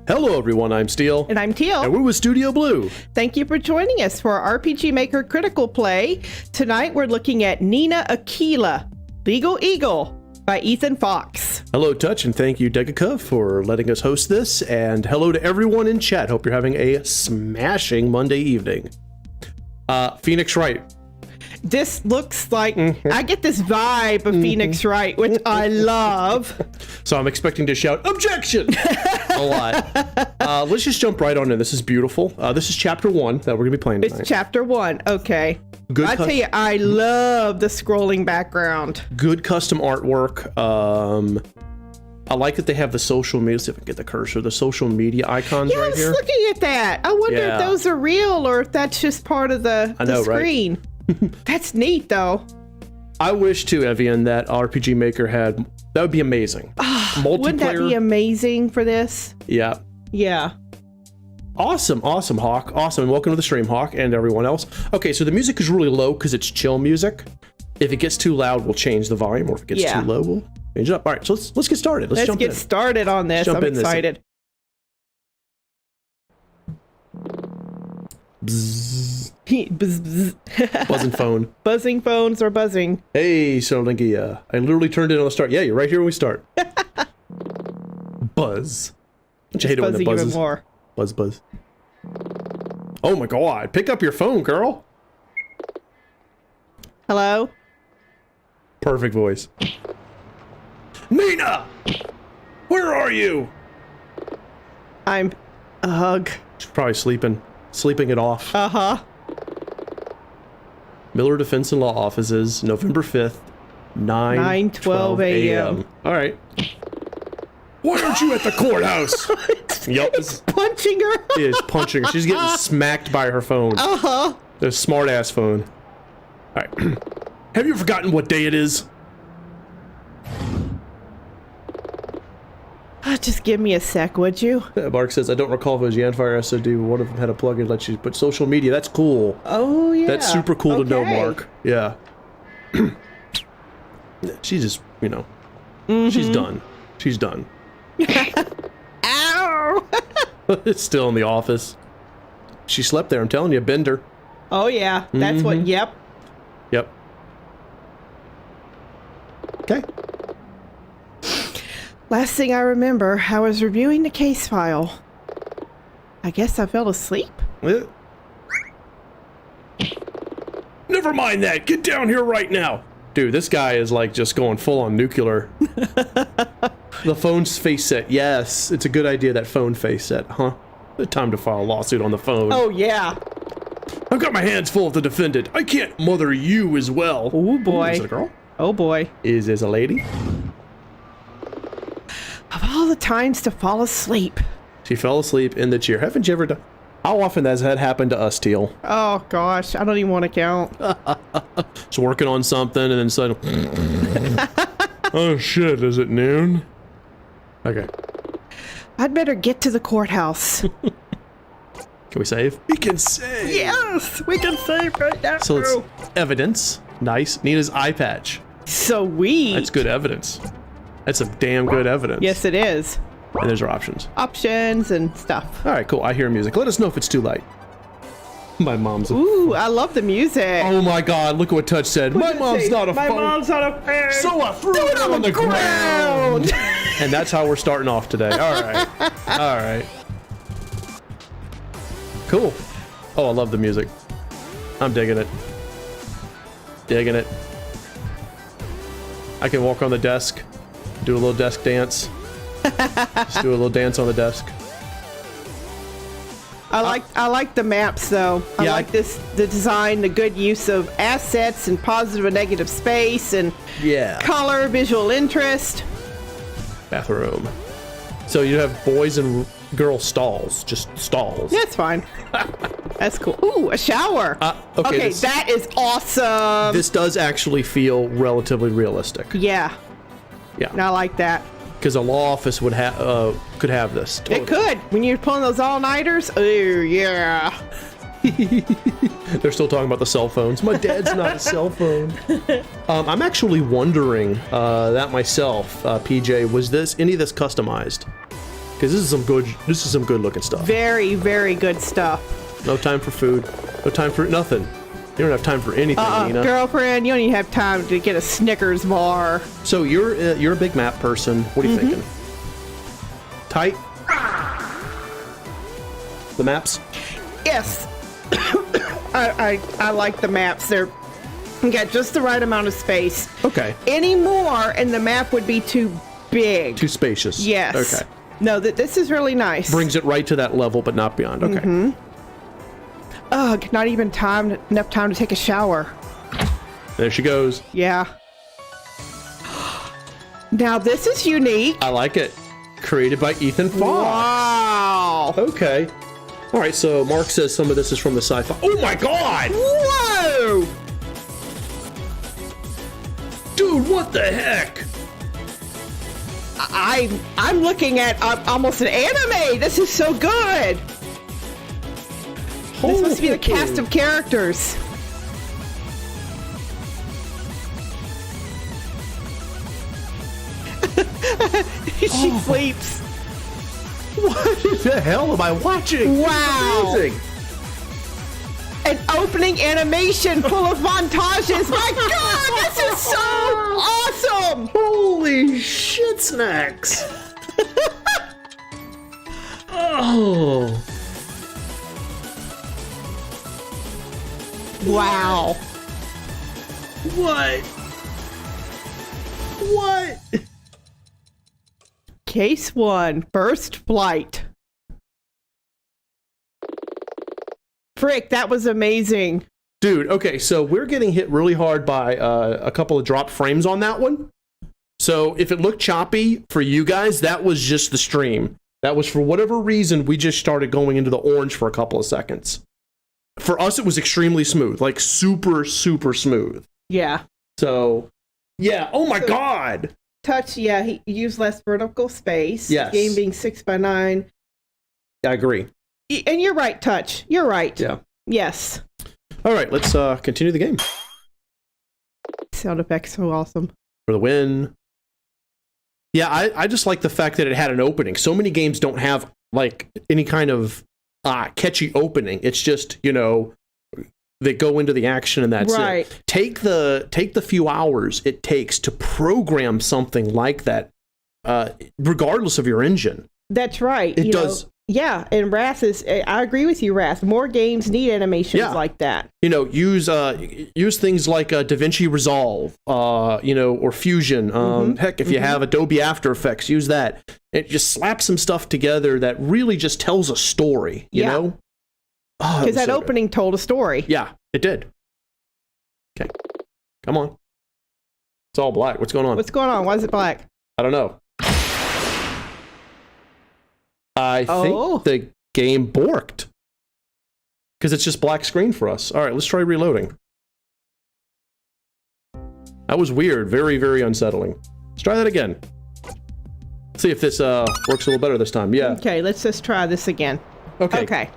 Hello everyone, I'm Steel. And I'm Teal. And we're with Studio Blue. Thank you for joining us for our RPG Maker Critical Play. Tonight we're looking at Nina Aquila, Legal Eagle by Ethan Fox. Hello Touch, and thank you Degaka for letting us host this. And hello to everyone in chat. Hope you're having a smashing Monday evening. Phoenix Wright. This looks like, I get this vibe of Phoenix Wright, which I love. So I'm expecting to shout, objection! A lot. Let's just jump right on in. This is beautiful. This is chapter 1 that we're going to be playing tonight. It's chapter 1, okay. Good I tell you, I love the scrolling background. Good custom artwork. I like that they have the social media. Let's see if I can get the cursor. The social media icons right here. I was looking at that. I wonder if those are real or if that's just part of the screen. Right? That's neat, though. I wish too, Evian, that RPG Maker had. That would be amazing. Multiplayer. Wouldn't that be amazing for this? Yeah. Yeah. Awesome, Hawk. Awesome, and welcome to the stream, Hawk, and everyone else. Okay, so the music is really low because it's chill music. If it gets too loud, we'll change the volume, or if it gets too low, we'll change it up. All right, so let's get started. Let's jump in. Let's get started on this. I'm excited. Bzzz. Bzz, bzz. Buzzing phone. Buzzing phones are buzzing. Hey, Solinky, I literally turned it on the start. Yeah, you're right here when we start. Buzz. Don't you hate it when it buzzes? Even more. Buzz, buzz. Oh my god, pick up your phone, girl. Hello? Perfect voice. Nina! Where are you? I'm a hug. She's probably sleeping it off. Uh-huh. Miller Defense and Law Offices, November 5th, 9:12 a.m. All right. Why aren't you at the courthouse? Yep. Punching her. He is punching her. She's getting smacked by her phone. Uh-huh. The smart-ass phone. All right. Have you forgotten what day it is? Just give me a sec, would you? Mark says, I don't recall if it was Yanfire SOD, but one of them had a plugin that lets you put social media. That's cool. Oh, yeah. That's super cool to know, Mark. Yeah. She's just, she's done. She's done. Ow! It's still in the office. She slept there, I'm telling you, Bender. Oh, yeah. That's what, yep. Yep. Okay. Last thing I remember, I was reviewing the case file. I guess I fell asleep. Never mind that. Get down here right now. Dude, this guy is like just going full on nuclear. The phone's face set. Yes, it's a good idea, that phone face set, huh? Time to file a lawsuit on the phone. Oh, yeah. I've got my hands full of the defendant. I can't mother you as well. Oh, boy. Is it a girl? Oh, boy. Is this a lady? Of all the times to fall asleep. She fell asleep in the chair. Haven't you ever done? How often has that happened to us, Teal? Oh, gosh. I don't even want to count. Just working on something and then suddenly... Oh, shit. Is it noon? Okay. I'd better get to the courthouse. Can we save? We can save! Yes! We can save right now! So it's evidence. Nice. Nina's eye patch. Sweet! That's good evidence. That's some damn good evidence. Yes, it is. And there's our options. Options and stuff. All right, cool. I hear music. Let us know if it's too late. My mom's a... Ooh, I love the music. Oh my god, look at what Touch said. My mom's not a phone. My mom's not a fan. So I threw it on the ground. And that's how we're starting off today. All right. All right. Cool. Oh, I love the music. I'm digging it. Digging it. I can walk on the desk, do a little desk dance. Just do a little dance on the desk. I like the maps though. I Yeah, like the design, the good use of assets and positive and negative space and color, visual interest. Bathroom. So you have boys and girl stalls, just stalls. Yeah, it's fine. That's cool. Ooh, a shower. Okay, that is awesome. This does actually feel relatively realistic. Yeah. Yeah. I like that. Because a law office would could have this. Totally. It could. When you're pulling those all-nighters, oh yeah. They're still talking about the cell phones. My dad's not a cell phone. I'm actually wondering that myself, PJ. Was any of this customized? Because this is some good looking stuff. Very, very good stuff. No time for food. No time for nothing. You don't have time for anything, Nina. Girlfriend, you don't even have time to get a Snickers bar. So you're a big map person. What are you thinking? Tight? The maps? Yes. I like the maps. They're got just the right amount of space. Okay. Any more and the map would be too big. Too spacious. Yes. Okay. No, this is really nice. Brings it right to that level, but not beyond. Okay. Ugh, not even enough time to take a shower. There she goes. Yeah. Now this is unique. I like it. Created by Ethan Fox. Wow. Okay. All right, so Mark says some of this is from the sci-fi. Oh my god! Whoa! Dude, what the heck? I'm looking at almost an anime. This is so good. This must be the cast of characters. She sleeps. What the hell am I watching? Wow. Amazing. An opening animation full of montages. My God, this is so awesome. Holy shit snacks. Oh. Wow. What? What? Case 1, First Flight. Frick, that was amazing. Dude, okay, so we're getting hit really hard by a couple of drop frames on that one. So if it looked choppy for you guys, that was just the stream. That was for whatever reason, we just started going into the orange for a couple of seconds. For us, it was extremely smooth, like super, super smooth. Yeah. So, yeah, oh my God. Touch, yeah, he used less vertical space. Yes. Game being 6x9. I agree. And you're right, Touch. You're right. Yeah. Yes. All right, let's continue the game. Sound effects so awesome. For the win. Yeah, I just like the fact that it had an opening. So many games don't have like any kind of catchy opening. It's just, you know, they go into the action and that's right. it. Take the few hours it takes to program something like that, regardless of your engine. That's right. It does. Yeah, and Wrath I agree with you, Wrath. More games need animations like that. You know, use things like DaVinci Resolve, you know, or Fusion. Heck, if you have Adobe After Effects, use that. It just slaps some stuff together that really just tells a story, you know? Because that opening told a story. Yeah, it did. Okay, come on. It's all black. What's going on? What's going on? Why is it black? I don't know. I think the game borked. Because it's just black screen for us. All right, let's try reloading. That was weird. Very, very unsettling. Let's try that again. Let's see if this works a little better this time. Yeah. Okay, let's just try this again. Okay.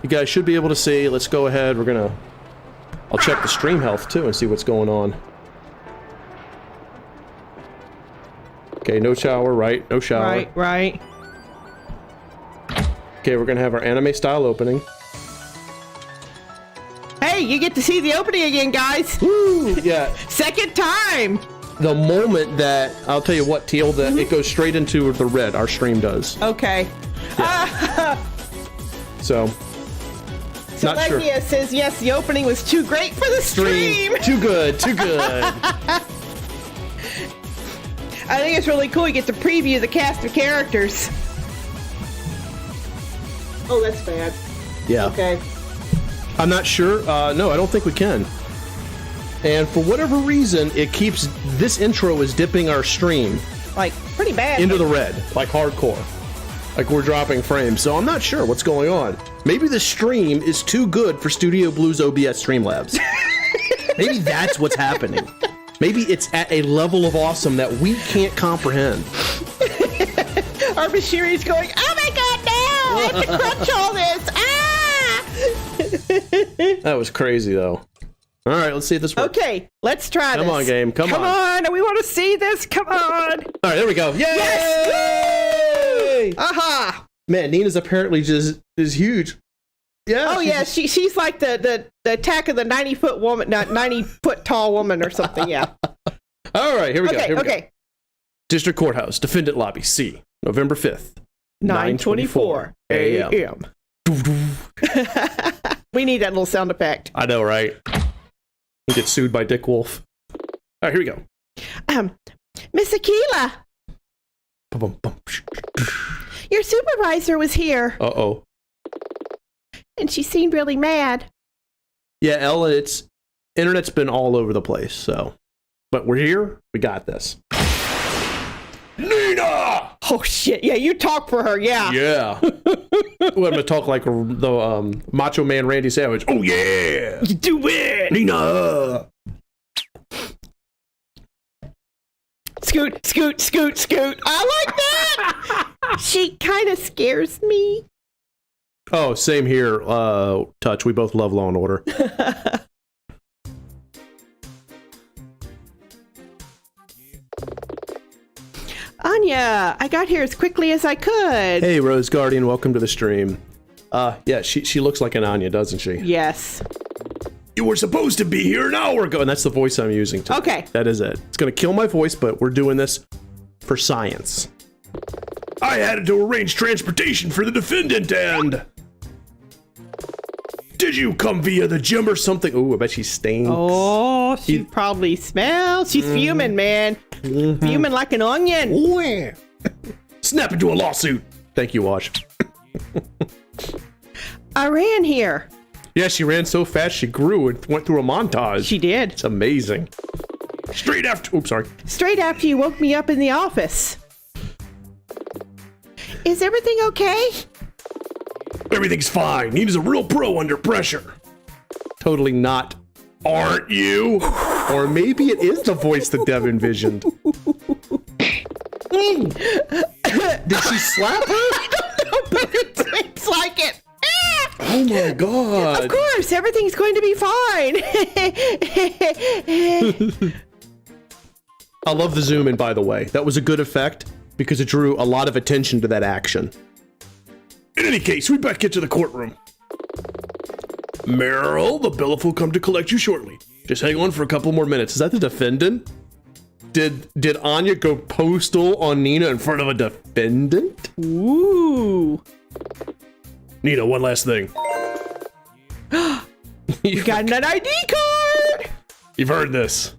You guys should be able to see. Let's go ahead. I'll check the stream health too and see what's going on. Okay, no shower, right? No shower. Right. Okay, we're gonna have our anime style opening. Hey, you get to see the opening again, guys. Woo! Yeah. Second time. The moment that, I'll tell you what, Teal, that it goes straight into the red, our stream does. Okay. Yeah. So not sure. Legia says, yes, the opening was too great for the stream. Too good. I think it's really cool. You get to preview the cast of characters. Oh, that's bad. Yeah. Okay. I'm not sure. No, I don't think we can. And for whatever reason, it keeps this intro is dipping our stream Like, pretty bad. into the red, like hardcore. Like we're dropping frames. So I'm not sure what's going on. Maybe the stream is too good for Studio Blues OBS Streamlabs. Maybe that's what's happening. Maybe it's at a level of awesome that we can't comprehend. Our Bashiri's going, oh my god, no! I have to crunch all this! Ah! That was crazy, though. All right, let's see if this works. Okay, let's try this. Come on, game. Come on. Come on, we want to see this. Come on. All right, there we go. Yay! Yes! Aha! Man, Nina's apparently just is huge. Yeah. Oh yeah, she's like the attack of the 90-foot woman, not 90-foot tall woman or something. Yeah. All right, here we go. Here we Okay. go. District Courthouse, Defendant Lobby, C, November 5th, 9:24 a.m. We need that little sound effect. I know, right? We get sued by Dick Wolf. All right, here we go. Miss Aquila, Bum-bum-bum. your supervisor was here, Uh-oh. and she seemed really mad. Yeah, Ella, internet's been all over the place, so. But we're here. We got this. Nina! Oh shit! Yeah, you talk for her. Yeah. Yeah. I'm gonna talk like the Macho Man Randy Savage. Oh yeah! You do it. Nina! Scoot, scoot, scoot, scoot. I like that. She kind of scares me. Oh, same here. Touch. We both love Law and Order. Anya, I got here as quickly as I could. Hey, Rose Guardian, welcome to the stream. Yeah, she looks like an Anya, doesn't she? Yes. You were supposed to be here an hour ago, and that's the voice I'm using today. Okay. That is it. It's gonna kill my voice, but we're doing this for science. I had to arrange transportation for the defendant, and... Did you come via the gym or something? Ooh, I bet she stinks. Oh, she probably smells. She's fuming, man. Fuming like an onion. Ooh. Snap into a lawsuit. Thank you, Wash. I ran here. Yeah, she ran so fast she grew and went through a montage. She did. It's amazing. Straight after... Oops, sorry. Straight after you woke me up in the office. Is everything okay? Everything's fine. Nina's a real pro under pressure. Totally not. Aren't you? Or maybe it is the voice that Dev envisioned. Did she slap her? I don't know, but it seems like it. Oh my god. Of course, everything's going to be fine. I love the zoom in, by the way. That was a good effect because it drew a lot of attention to that action. In any case, we better get to the courtroom. Meryl, the bailiff will come to collect you shortly. Just hang on for a couple more minutes. Is that the defendant? Did Anya go postal on Nina in front of a defendant? Ooh. Nina, one last thing. You got an ID card. You've heard this.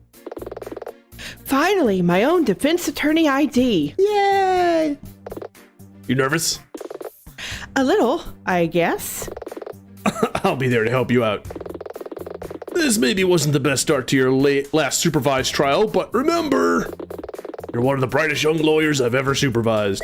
Finally, my own defense attorney ID. Yay. You nervous? A little, I guess. I'll be there to help you out. This maybe wasn't the best start to your last supervised trial, but remember, you're one of the brightest young lawyers I've ever supervised.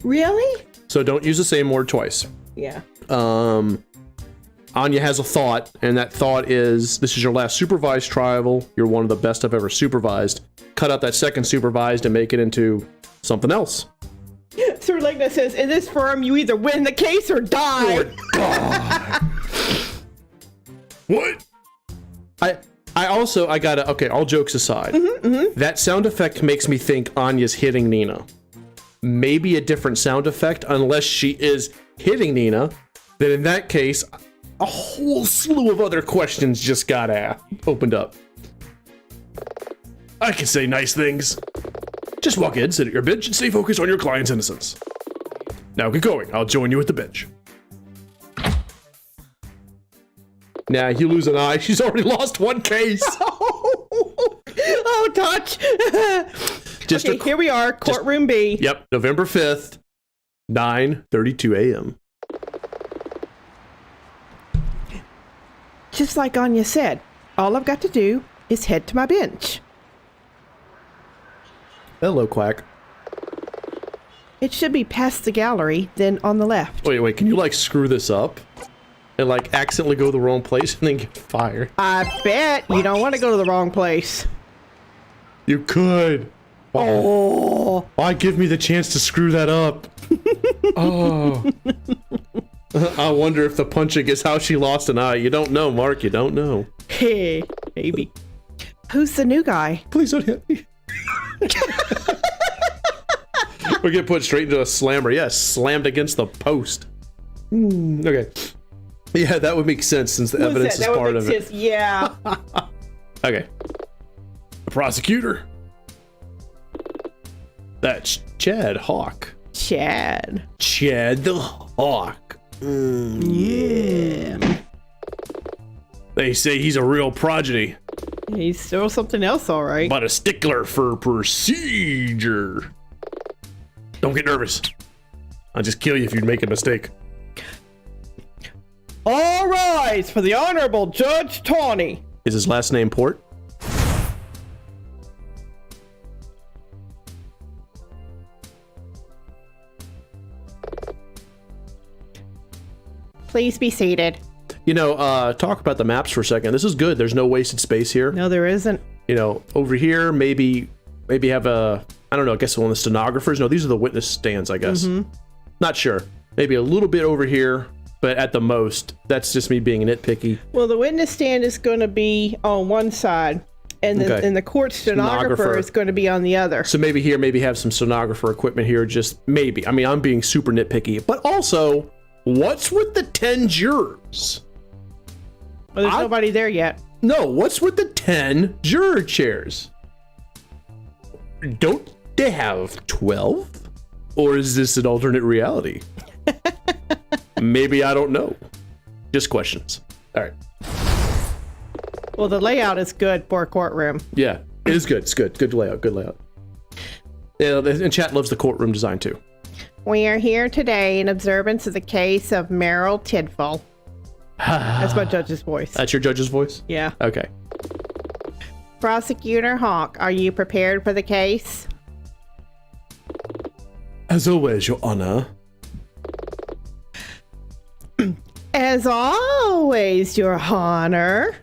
Really? So don't use the same word twice. Yeah. Anya has a thought, and that thought is, this is your last supervised trial. You're one of the best I've ever supervised. Cut out that second supervised and make it into something else. Sir Legna says, in this firm, you either win the case or die. What? I gotta, okay, all jokes aside. That sound effect makes me think Anya's hitting Nina. Maybe a different sound effect, unless she is hitting Nina. Then in that case, a whole slew of other questions just got opened up. I can say nice things. Just walk in, sit at your bench, and stay focused on your client's innocence. Now get going. I'll join you at the bench. Nah, you lose an eye. She's already lost one case. Oh, touch. Just Okay, here we are, Courtroom B. Yep, November 5th, 9:32 a.m. Just like Anya said, all I've got to do is head to my bench. Hello, Quack. It should be past the gallery, then on the left. Wait, can you, like, screw this up? And, like, accidentally go the wrong place and then get fired? I bet you don't want to go to the wrong place. You could. Oh. Why give me the chance to screw that up? Oh. I wonder if the punching is how she lost an eye. You don't know, Mark. You don't know. Hey, maybe. Who's the new guy? Please don't hit me. We're getting put straight into a slammer. Yes, slammed against the post. Okay. Yeah, that would make sense since the evidence is part of it. Yeah. Okay. The prosecutor. That's Chad Hawk. Chad the Hawk. Yeah. They say he's a real prodigy, He's still something else, all right. but a stickler for procedure. Don't get nervous. I'll just kill you if you make a mistake. All rise for the Honorable Judge Tawny. Is his last name Port? Please be seated. You know, talk about the maps for a second. This is good. There's no wasted space here. No, there isn't. You know, over here, maybe have a, I don't know, I guess one of the stenographers. No, these are the witness stands, I guess. Not sure. Maybe a little bit over here, but at the most, that's just me being nitpicky. Well, the witness stand is going to be on one side, and the court stenographer is going to be on the other. So maybe here, maybe have some stenographer equipment here, just maybe. I mean, I'm being super nitpicky, but also, what's with the 10 jurors? Well, there's nobody there yet. No, what's with the 10 juror chairs? Don't they have 12? Or is this an alternate reality? Maybe I don't know. Just questions. All right. Well, the layout is good for a courtroom. Yeah, it is good. It's good. Good layout. Good layout. Yeah, and chat loves the courtroom design too. We are here today in observance of the case of Meryl Tidful. That's my judge's voice. That's your judge's voice? Yeah. Okay. Prosecutor Hawk, are you prepared for the case? As always, Your Honor. As always, Your Honor.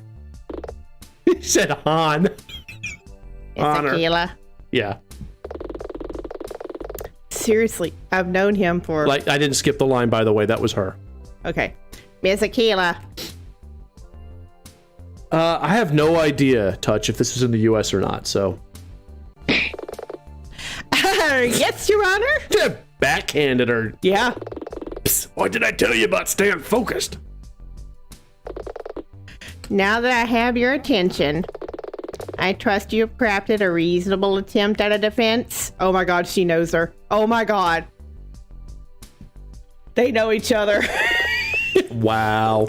He said Han. Miss Honor. Aquila. Yeah. Seriously, I've known him for... Like, I didn't skip the line, by the way. That was her. Okay. Miss Aquila. I have no idea, Touch, if this is in the U.S. or not, so... Yes, Your Honor. Yeah, backhanded her. Yeah. Psst, what did I tell you about staying focused? Now that I have your attention, I trust you have crafted a reasonable attempt at a defense. Oh my God, she knows her. Oh my God. They know each other. Wow.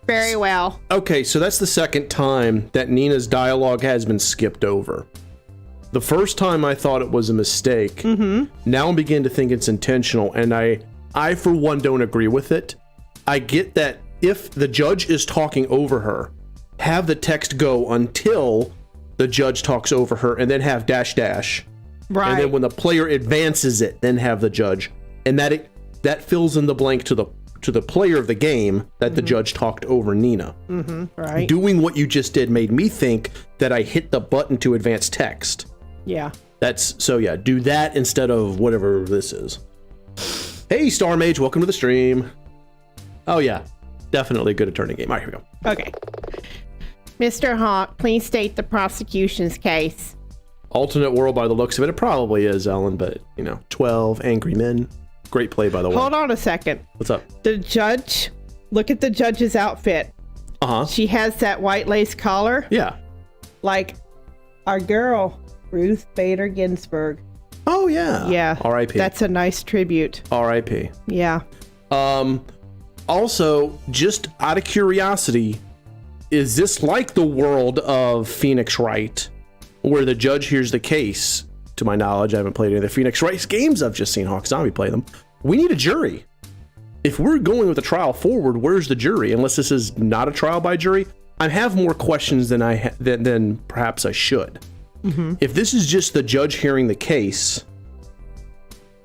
Very well. Okay, so that's the second time that Nina's dialogue has been skipped over. The first time I thought it was a mistake. Now I'm beginning to think it's intentional, and I for one don't agree with it. I get that if the judge is talking over her, have the text go until the judge talks over her, and then have dash dash. Right. And then when the player advances it, then have the judge, and that fills in the blank to the player of the game that the judge talked over Nina. Right. Doing what you just did made me think that I hit the button to advance text. Yeah. So yeah, do that instead of whatever this is. Hey, Star Mage, welcome to the stream. Oh yeah, definitely good at turning game. All right, here we go. Okay. Mr. Hawk, please state the prosecution's case. Alternate world by the looks of it. It probably is, Ellen, but you know, 12 angry men. Great play, by the way. Hold on a second. What's up? The judge, look at the judge's outfit. Uh-huh. She has that white lace collar. Yeah. Like our girl, Ruth Bader Ginsburg. Oh yeah. Yeah. R.I.P. That's a nice tribute. R.I.P. Yeah. Also, just out of curiosity, is this like the world of Phoenix Wright, where the judge hears the case to my knowledge. I haven't played any of the Phoenix Wright games. I've just seen Hawk Zombie play them. We need a jury. If we're going with a trial forward, where's the jury? Unless this is not a trial by jury, I have more questions than perhaps I should. If this is just the judge hearing the case,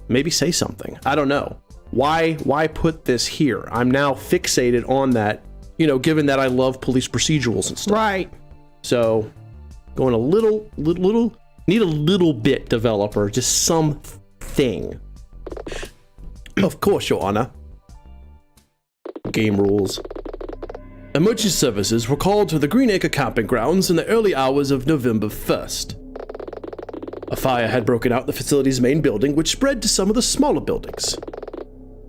maybe say something. I don't know. Why put this here? I'm now fixated on that, given that I love police procedurals and stuff. Right. So, going a little, need a little bit, developer, just something. Of course, Your Honor. Game rules. Emergency services were called to the Greenacre camping grounds in the early hours of November 1st. A fire had broken out in the facility's main building, which spread to some of the smaller buildings.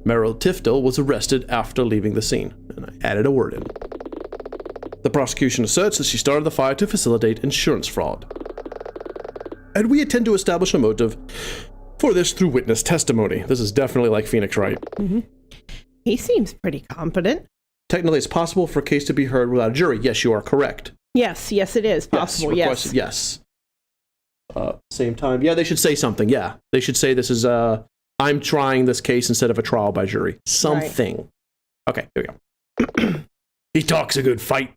Merrill Tiftel was arrested after leaving the scene, and I added a word in. The prosecution asserts that she started the fire to facilitate insurance fraud. And we intend to establish a motive for this through witness testimony. This is definitely like Phoenix Wright. He seems pretty competent. Technically, it's possible for a case to be heard without a jury. Yes, you are correct. Yes, it is possible. Yes. Yes. Same time. Yeah, they should say something. Yeah, they should say this is I'm trying this case instead of a trial by jury. Something. Right. Okay, here we go. He talks a good fight.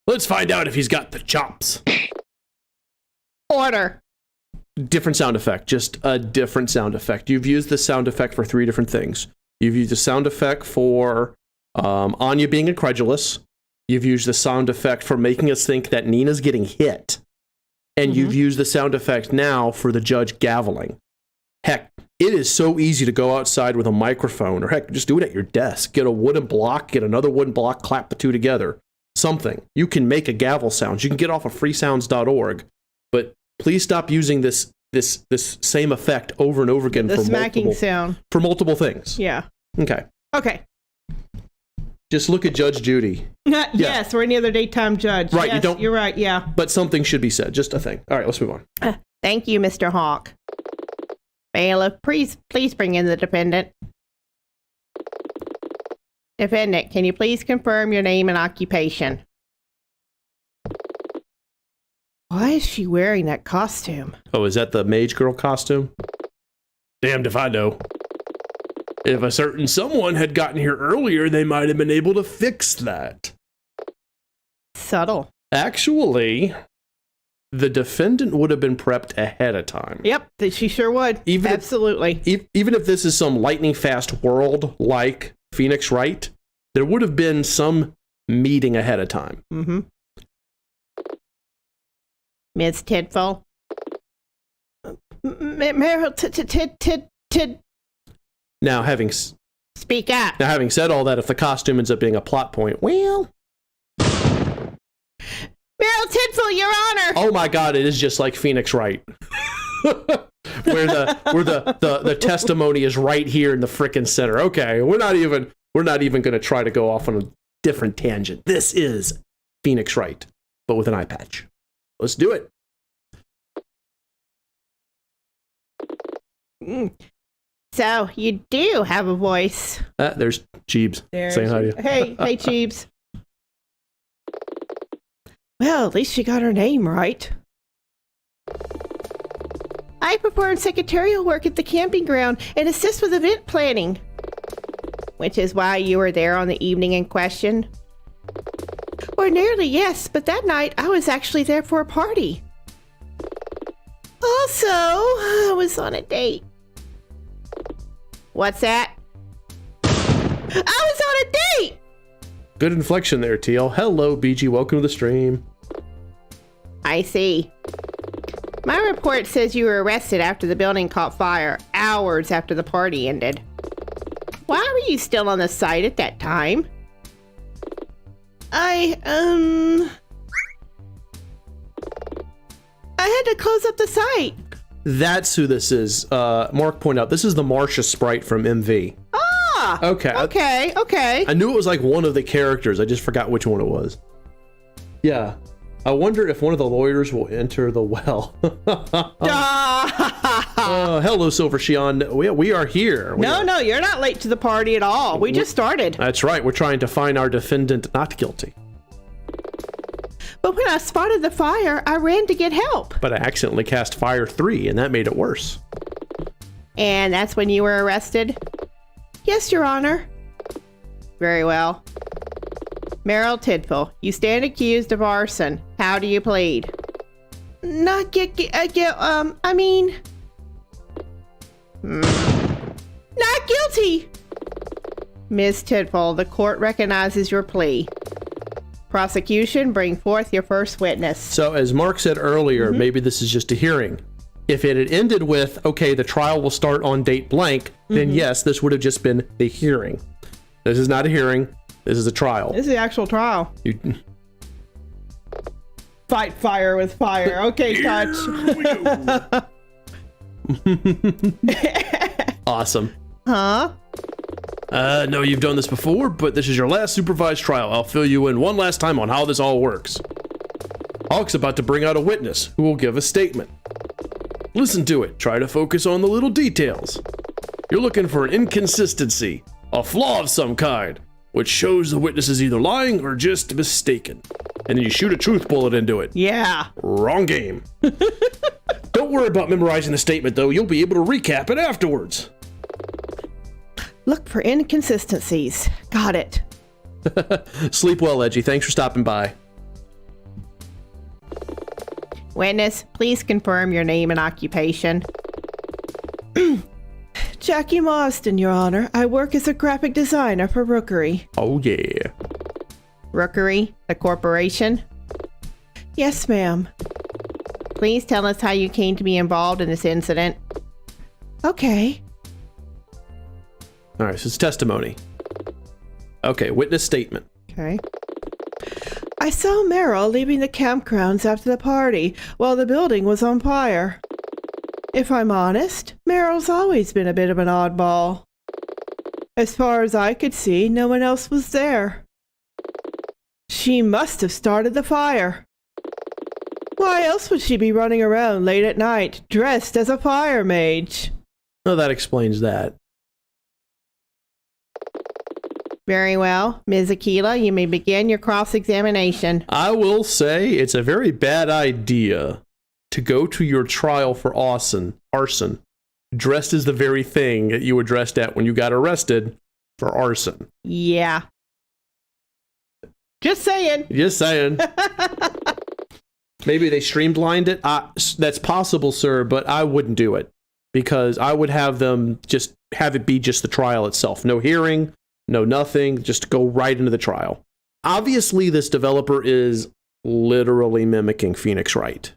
Let's find out if he's got the chops. Order. Different sound effect. Just a different sound effect. You've used the sound effect for 3 different things. You've used the sound effect for Anya being incredulous. You've used the sound effect for making us think that Nina's getting hit. And you've used the sound effect now for the judge gaveling. Heck, it is so easy to go outside with a microphone, or heck, just do it at your desk. Get a wooden block, get another wooden block, clap the two together. Something. You can make a gavel sound. You can get off of freesounds.org, but please stop using this same effect over and over again for smacking sound. For multiple things. Yeah. Okay. Just look at Judge Judy. Yes, or any other daytime judge. Right, yes, you're right, yeah. But something should be said, just a thing. All right, let's move on. Thank you, Mr. Hawk. Bailiff, please bring in the defendant. Defendant, can you please confirm your name and occupation? Why is she wearing that costume? Oh, is that the mage girl costume? Damned if I know. If a certain someone had gotten here earlier, they might have been able to fix that. Subtle. Actually, the defendant would have been prepped ahead of time. Yep, she sure would. Absolutely. Even if this is some lightning fast world like Phoenix Wright, there would have been some meeting ahead of time. Ms. Tidful. Meryl Tid. Now, Speak up. Now, having said all that, if the costume ends up being a plot point, well... Meryl Tidful, Your Honor! Oh my God, it is just like Phoenix Wright. where the testimony is right here in the frickin' center. Okay, we're not even going to try to go off on a different tangent. This is Phoenix Wright, but with an eye patch. Let's do it. So, you do have a voice. There's Jeebs saying hi to you. Hey, Jeebs. Well, at least she got her name right. I perform secretarial work at the camping ground and assist with event planning. Which is why you were there on the evening in question? Ordinarily, yes, but that night I was actually there for a party. Also, I was on a date. What's that? I was on a date! Good inflection there, TL. Hello, BG. Welcome to the stream. I see. My report says you were arrested after the building caught fire, hours after the party ended. Why were you still on the site at that time? I had to close up the site. That's who this is. Mark pointed out, this is the Marcia sprite from MV. Ah! Okay. I knew it was like one of the characters. I just forgot which one it was. Yeah. I wonder if one of the lawyers will enter the well. Hello, Silver Shion. We are here. No, you're not late to the party at all. We just started. That's right. We're trying to find our defendant not guilty. But when I spotted the fire, I ran to get help. But I accidentally cast Fire 3, and that made it worse. And that's when you were arrested? Yes, Your Honor. Very well. Meryl Tidful, you stand accused of arson. How do you plead? Not Not guilty! Ms. Tidful, the court recognizes your plea. Prosecution, bring forth your first witness. So as Mark said earlier, maybe this is just a hearing. If it had ended with, okay, the trial will start on date blank, then yes, this would have just been the hearing. This is not a hearing. This is a trial. This is the actual trial. Fight fire with fire. Okay, touch. Awesome. Huh? No, you've done this before, but this is your last supervised trial. I'll fill you in one last time on how this all works. Hawk's about to bring out a witness who will give a statement. Listen to it. Try to focus on the little details. You're looking for an inconsistency, a flaw of some kind, which shows the witness is either lying or just mistaken. And then you shoot a truth bullet into it. Yeah. Wrong game. Don't worry about memorizing the statement, though. You'll be able to recap it afterwards. Look for inconsistencies. Got it. Sleep well, Edgy. Thanks for stopping by. Witness, please confirm your name and occupation. Jackie Marston, Your Honor. I work as a graphic designer for Rookery. Oh, yeah. Rookery, the corporation? Yes, ma'am. Please tell us how you came to be involved in this incident. Okay. All right, so it's testimony. Okay, witness statement. Okay. I saw Meryl leaving the campgrounds after the party while the building was on fire. If I'm honest, Meryl's always been a bit of an oddball. As far as I could see, no one else was there. She must have started the fire. Why else would she be running around late at night, dressed as a fire mage? Oh, that explains that. Very well. Ms. Aquila, you may begin your cross-examination. I will say it's a very bad idea to go to your trial for arson, dressed as the very thing that you were dressed at when you got arrested for arson. Yeah. Just saying. Just saying. Maybe they streamlined it. That's possible, sir, but I wouldn't do it because I would have them just have it be just the trial itself. No hearing, no nothing, just go right into the trial. Obviously, this developer is literally mimicking Phoenix Wright,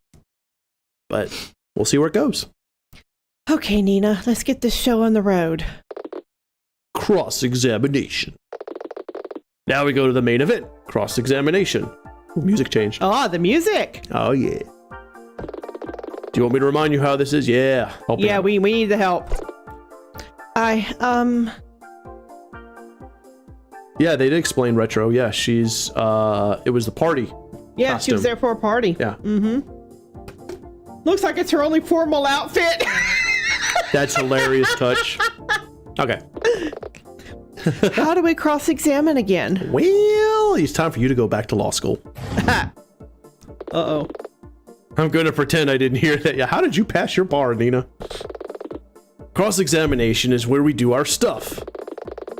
but we'll see where it goes. Okay, Nina, let's get this show on the road. Cross-examination. Now we go to the main event, cross-examination. Ooh, music changed. Oh, the music. Oh, yeah. Do you want me to remind you how this is? Yeah. Yeah, we need the help. Yeah, they did explain retro. Yeah, she's, it was the party. Yeah, costume. She was there for a party. Yeah. Mm-hmm. Looks like it's her only formal outfit. That's hilarious touch. Okay. How do we cross-examine again? Well, it's time for you to go back to law school. Uh-oh. I'm going to pretend I didn't hear that. Yeah, how did you pass your bar, Nina? Cross-examination is where we do our stuff.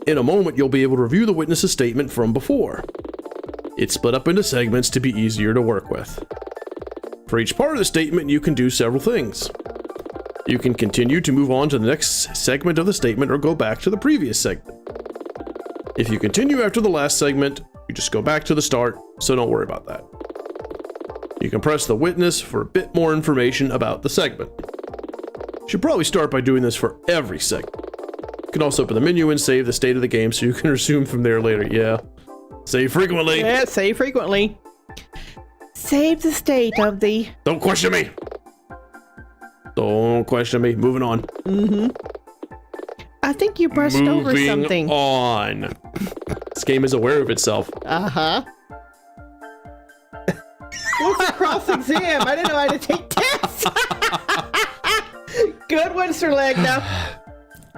In a moment, you'll be able to review the witness's statement from before. It's split up into segments to be easier to work with. For each part of the statement, you can do several things. You can continue to move on to the next segment of the statement or go back to the previous segment. If you continue after the last segment, you just go back to the start, so don't worry about that. You can press the witness for a bit more information about the segment. You should probably start by doing this for every segment. You can also open the menu and save the state of the game so you can resume from there later. Yeah. Save frequently. Yeah, save frequently. Save the state of the... Don't question me. Don't question me. Moving on. Mm-hmm. I think you brushed over something. Moving on. This game is aware of itself. Uh-huh. What's a cross-exam? I didn't know I had to take tests. Good one, Sir Legna.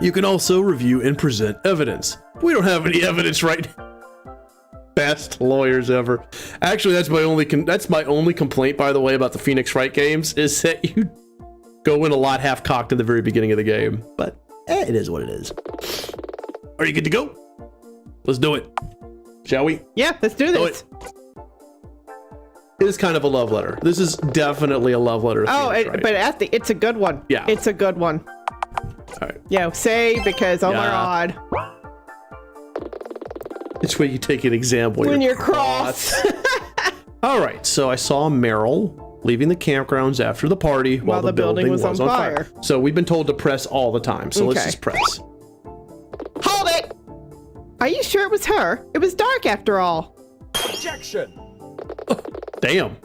You can also review and present evidence. We don't have any evidence right now. Best lawyers ever. Actually, that's my only complaint, by the way, about the Phoenix Wright games, is that you go in a lot half-cocked in the very beginning of the game. But it is what it is. Are you good to go? Let's do it. Shall we? Yeah, let's do this. It is kind of a love letter. This is definitely a love letter. But it's a good one. Yeah. It's a good one. All right. Yeah, say because, oh my God. It's where you take an example when you're cross. All right, so I saw Meryl leaving the campgrounds after the party while the building was on fire. So we've been told to press all the time, so let's just press. Hold it! Are you sure it was her? It was dark after all. Objection! Oh, damn.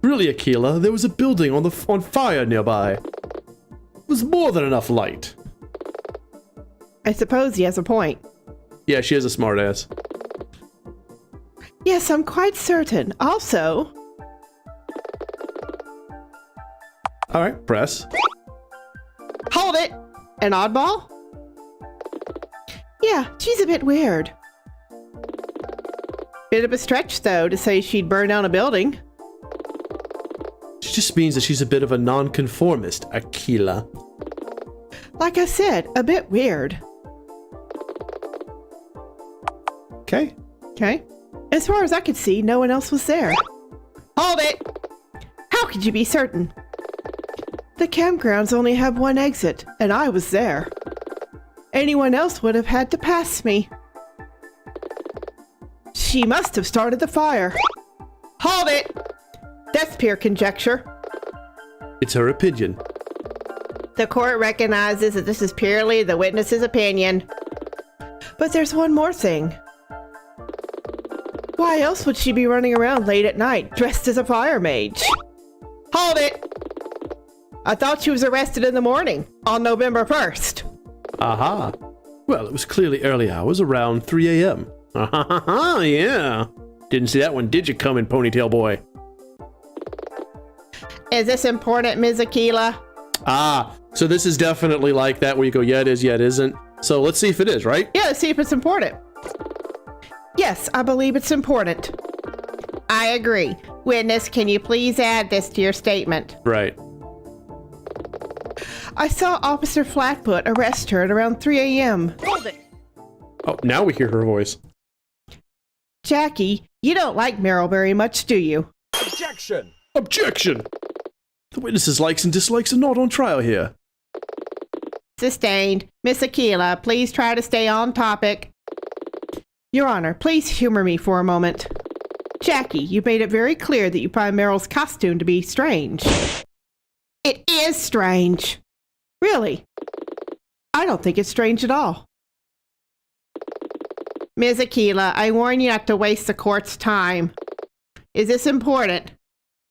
Really, Aquila, there was a building on fire nearby. It was more than enough light. I suppose he has a point. Yeah, she is a smartass. Yes, I'm quite certain. Also... All right, press. Hold it! An oddball? Yeah, she's a bit weird. Bit of a stretch, though, to say she'd burn down a building. She just means that she's a bit of a nonconformist, Aquila. Like I said, a bit weird. Okay. Okay. As far as I could see, no one else was there. Hold it! How could you be certain? The campgrounds only have one exit, and I was there. Anyone else would have had to pass me. She must have started the fire. Hold it! That's pure conjecture. It's her opinion. The court recognizes that this is purely the witness's opinion. But there's one more thing. Why else would she be running around late at night, dressed as a fire mage? Hold it! I thought she was arrested in the morning, on November 1st. Aha. Well, it was clearly early hours, around 3 a.m. Ah, yeah. Didn't see that one, did you, coming, ponytail boy? Is this important, Ms. Aquila? Ah, so this is definitely like that where you go, yeah, it is, yeah, it isn't. So let's see if it is, right? Yeah, let's see if it's important. Yes, I believe it's important. I agree. Witness, can you please add this to your statement? Right. I saw Officer Flatfoot arrest her at around 3 a.m. Hold it! Oh, now we hear her voice. Jackie, you don't like Meryl very much, do you? Objection! Objection! The witness's likes and dislikes are not on trial here. Sustained. Miss Aquila, please try to stay on topic. Your Honor, please humor me for a moment. Jackie, you made it very clear that you find Meryl's costume to be strange. It is strange. Really? I don't think it's strange at all. Ms. Aquila, I warn you not to waste the court's time. Is this important?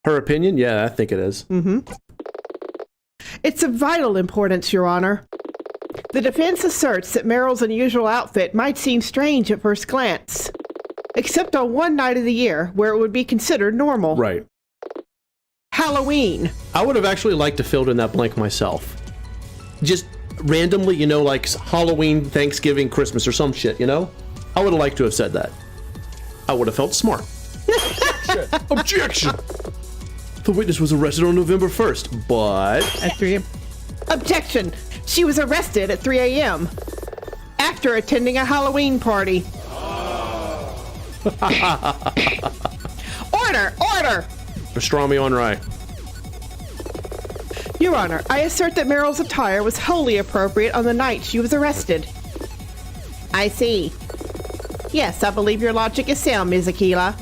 Her opinion? Yeah, I think it is. Mm-hmm. It's of vital importance, Your Honor. The defense asserts that Meryl's unusual outfit might seem strange at first glance, except on one night of the year where it would be considered normal. Right. Halloween. I would have actually liked to fill in that blank myself. Just randomly, you know, like Halloween, Thanksgiving, Christmas, or some shit, you know? I would have liked to have said that. I would have felt smart. Objection! Objection! The witness was arrested on November 1st, but... At 3 a.m. Objection! She was arrested at 3 a.m. after attending a Halloween party. Order! Order! Pastrami on rye. Your Honor, I assert that Meryl's attire was wholly appropriate on the night she was arrested. I see. Yes, I believe your logic is sound, Ms. Aquila.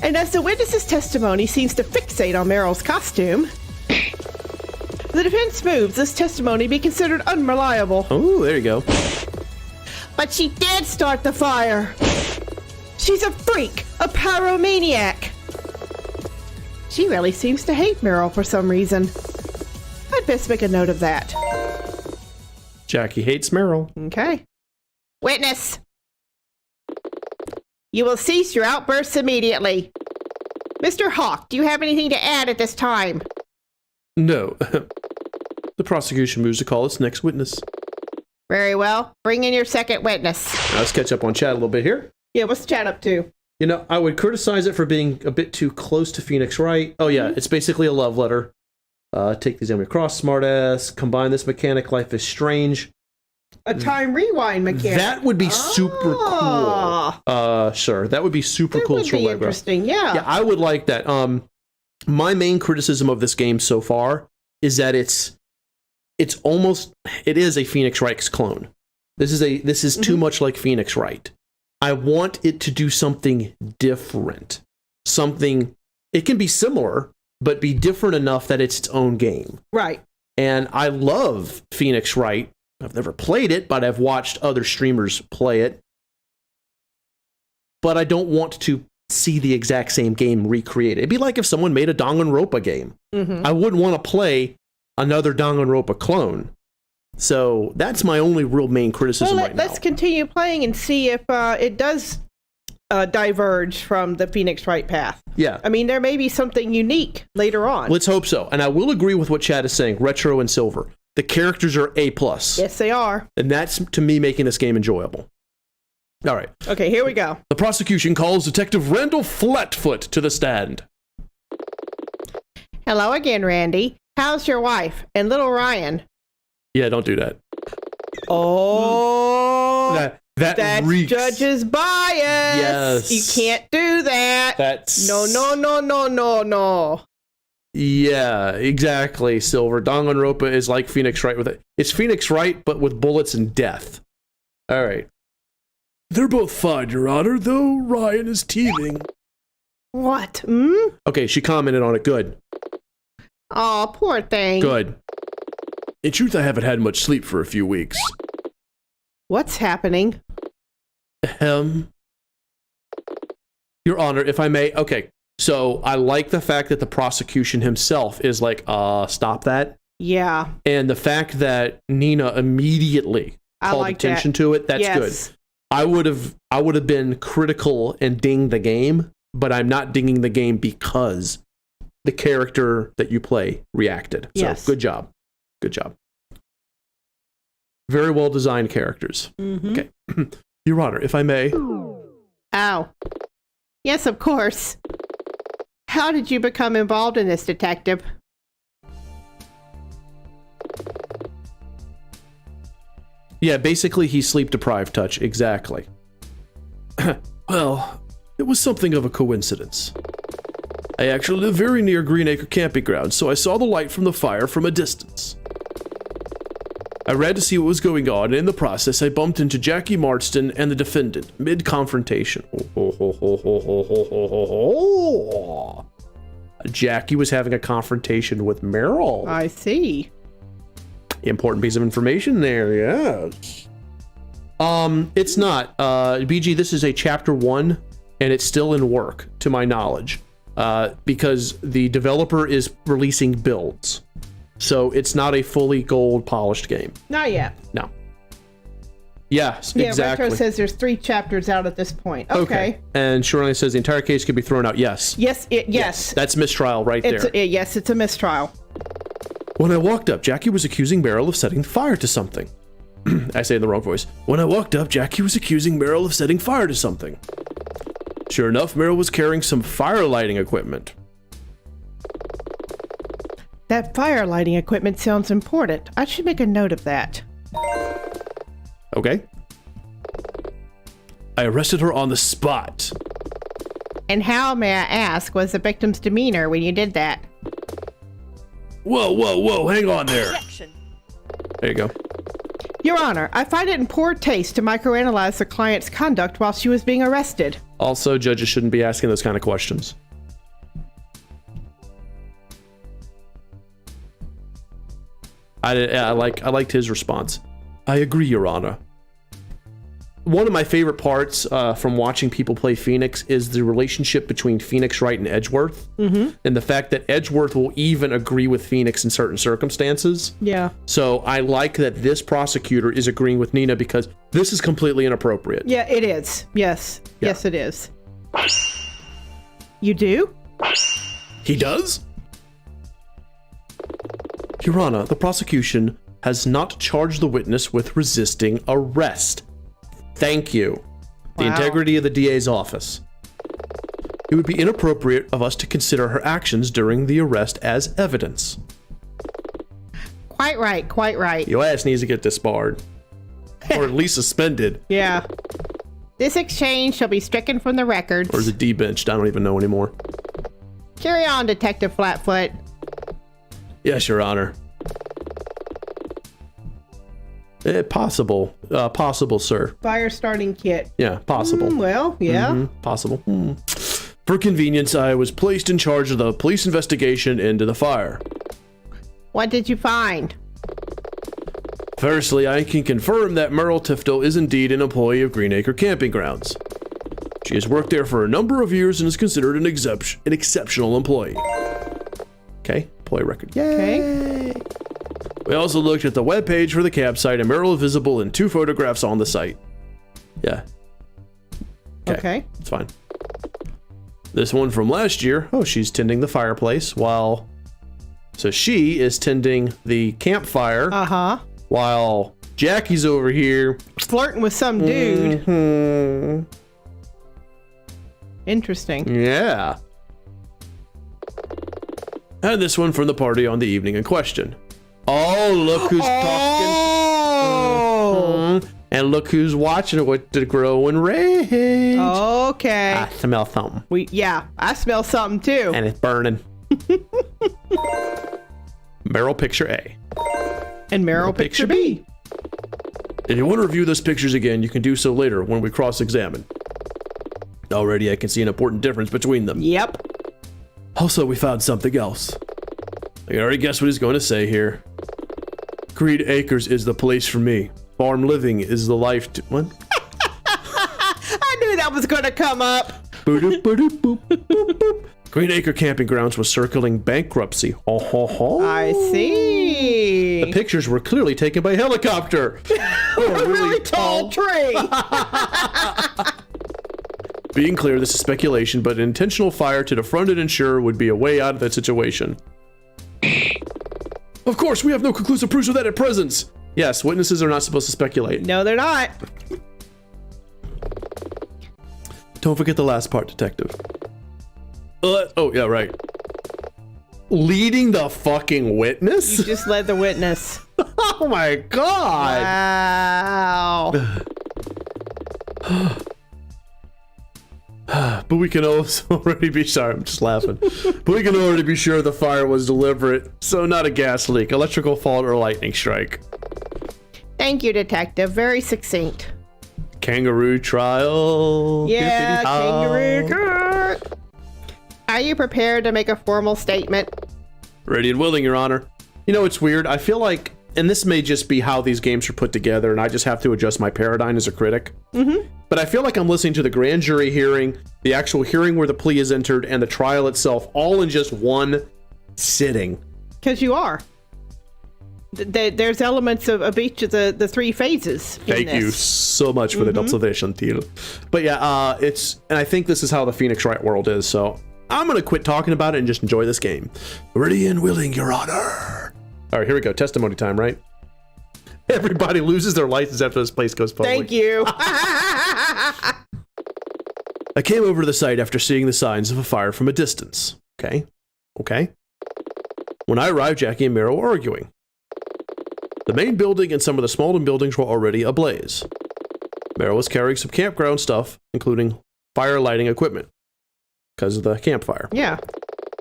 And as the witness's testimony seems to fixate on Meryl's costume, the defense moves this testimony be considered unreliable. Oh, there you go. But she did start the fire. She's a freak, a pyromaniac. She really seems to hate Meryl for some reason. I'd best make a note of that. Jackie hates Meryl. Okay. Witness! You will cease your outbursts immediately. Mr. Hawk, do you have anything to add at this time? No. The prosecution moves to call its next witness. Very well. Bring in your second witness. Now let's catch up on chat a little bit here. Yeah, what's the chat up to? You know, I would criticize it for being a bit too close to Phoenix Wright. Oh yeah, it's basically a love letter. Take the exam across, smartass. Combine this mechanic, life is strange. A time rewind mechanic. That would be super cool. Sure, that would be super cool. That would be interesting, Yeah, I would like that. My main criticism of this game so far is that it is a Phoenix Wright's clone. This is too much like Phoenix Wright. I want it to do something different. Something, it can be similar, but be different enough that it's its own game. Right. And I love Phoenix Wright. I've never played it, but I've watched other streamers play it. But I don't want to see the exact same game recreated. It'd be like if someone made a Danganronpa game. I wouldn't want to play another Danganronpa clone. So that's my only real main criticism right now. Let's continue playing and see if it does diverge from the Phoenix Wright path. Yeah. I mean, there may be something unique later on. Let's hope so. And I will agree with what Chad is saying, retro and silver. The characters are A+. Yes, they are. And that's, to me, making this game enjoyable. All right. Okay, here we go. The prosecution calls Detective Randall Flatfoot to the stand. Hello again, Randy. How's your wife and little Ryan? Yeah, don't do that. Oh, that's reeks. Judge's bias. Yes. You can't do that. That's... No. Yeah, exactly, Silver. Danganronpa is like Phoenix Wright with it. It's Phoenix Wright, but with bullets and death. All right. They're both fine, Your Honor, though Ryan is teething. What? Okay, she commented on it. Good. Oh, poor thing. Good. In truth, I haven't had much sleep for a few weeks. What's happening? Your Honor, if I may. Okay, so I like the fact that the prosecution himself is like, stop that. Yeah. And the fact that Nina immediately called attention to it, that's good. I would have been critical and ding the game, but I'm not dinging the game because the character that you play reacted. So good job. Good job. Very well designed characters. Okay. Your Honor, if I may. Ow. Yes, of course. How did you become involved in this, Detective? Yeah, basically he's sleep deprived, Touch. Exactly. Well, it was something of a coincidence. I actually live very near Green Acre Camping Ground, so I saw the light from the fire from a distance. I ran to see what was going on, and in the process, I bumped into Jackie Marston and the defendant, mid-confrontation. Jackie was having a confrontation with Meryl. I see. Important piece of information there, yes. It's not. BG, this is a chapter 1, and it's still in work, to my knowledge, because the developer is releasing builds. So it's not a fully gold polished game. Not yet. No. Yes, yeah, exactly. Retro says there's 3 chapters out at this point. Okay. And Shirley says the entire case could be thrown out. Yes. Yes. That's mistrial right there. Yes, it's a mistrial. When I walked up, Jackie was accusing Meryl of setting fire to something. I say it in the wrong voice. When I walked up, Jackie was accusing Meryl of setting fire to something. Sure enough, Meryl was carrying some fire lighting equipment. That fire lighting equipment sounds important. I should make a note of that. Okay. I arrested her on the spot. And how, may I ask, was the victim's demeanor when you did that? Whoa, hang on there. Objection. There you go. Your Honor, I find it in poor taste to microanalyze the client's conduct while she was being arrested. Also, judges shouldn't be asking those kind of questions. I liked his response. I agree, Your Honor. One of my favorite parts from watching people play Phoenix is the relationship between Phoenix Wright and Edgeworth. And the fact that Edgeworth will even agree with Phoenix in certain circumstances. Yeah. So I like that this prosecutor is agreeing with Nina because this is completely inappropriate. Yeah, it is. Yes. Yeah. Yes, it is. You do? He does? Your Honor, the prosecution has not charged the witness with resisting arrest. Thank you. the integrity of the DA's office. It would be inappropriate of us to consider her actions during the arrest as evidence. Quite right, quite right. Your ass needs to get disbarred. Or at least suspended. Yeah. This exchange shall be stricken from the records. Or is it debenched? I don't even know anymore. Carry on, Detective Flatfoot. Yes, Your Honor. Possible. Possible, sir. Fire starting kit. Yeah, possible. Well, yeah. Possible. For convenience, I was placed in charge of the police investigation into the fire. What did you find? Firstly, I can confirm that Merle Tifto is indeed an employee of Greenacre Camping Grounds. She has worked there for a number of years and is considered an exceptional employee. Okay, employee record. Yay! Okay. We also looked at the webpage for the campsite, and Merle is visible in 2 photographs on the site. Yeah. Okay. It's fine. This one from last year. Oh, she's tending the fireplace while... So she is tending the campfire. Uh-huh. While Jackie's over here flirting with some dude. Mm-hmm. Interesting. Yeah. And this one from the party on the evening in question. Oh, look who's talking. Mm-hmm. And look who's watching it with the growing rage. Okay. I smell something. I smell something too. And it's burning. Meryl picture A. And Meryl picture B. If you want to review those pictures again, you can do so later when we cross-examine. Already I can see an important difference between them. Yep. Also, we found something else. I can already guess what he's going to say here. Green Acres is the place for me. Farm living is the life to... What? I knew that was going to come up. Boop, boop, boop, boop, boop. Green Acre Camping Grounds was circling bankruptcy. I see. The pictures were clearly taken by helicopter. A really tall tree. Being clear, this is speculation, but an intentional fire to defraud an insurer would be a way out of that situation. Of course, we have no conclusive proofs of that at present. Yes, witnesses are not supposed to speculate. No, they're not. Don't forget the last part, Detective. Oh, yeah, right. Leading the fucking witness? You just led the witness. Oh my god! Wow. But we can also already be sorry, I'm just laughing. But we can already be sure the fire was deliberate, so not a gas leak, electrical fault, or lightning strike. Thank you, Detective. Very succinct. Kangaroo trial. Yeah, kangaroo court. Are you prepared to make a formal statement? Ready and willing, Your Honor. You know, it's weird. I feel like, and this may just be how these games are put together, and I just have to adjust my paradigm as a critic. But I feel like I'm listening to the grand jury hearing, the actual hearing where the plea is entered, and the trial itself, all in just one sitting. Because you are. There's elements of each of the 3 phases. Thank you so much for the observation, Teal. But yeah, and I think this is how the Phoenix Wright world is, so I'm going to quit talking about it and just enjoy this game. Ready and willing, Your Honor. All right, here we go. Testimony time, right? Everybody loses their license after this place goes public. Thank you. I came over to the site after seeing the signs of a fire from a distance. Okay. When I arrived, Jackie and Meryl were arguing. The main building and some of the smaller buildings were already ablaze. Meryl was carrying some campground stuff, including fire lighting equipment, because of the campfire. Yeah.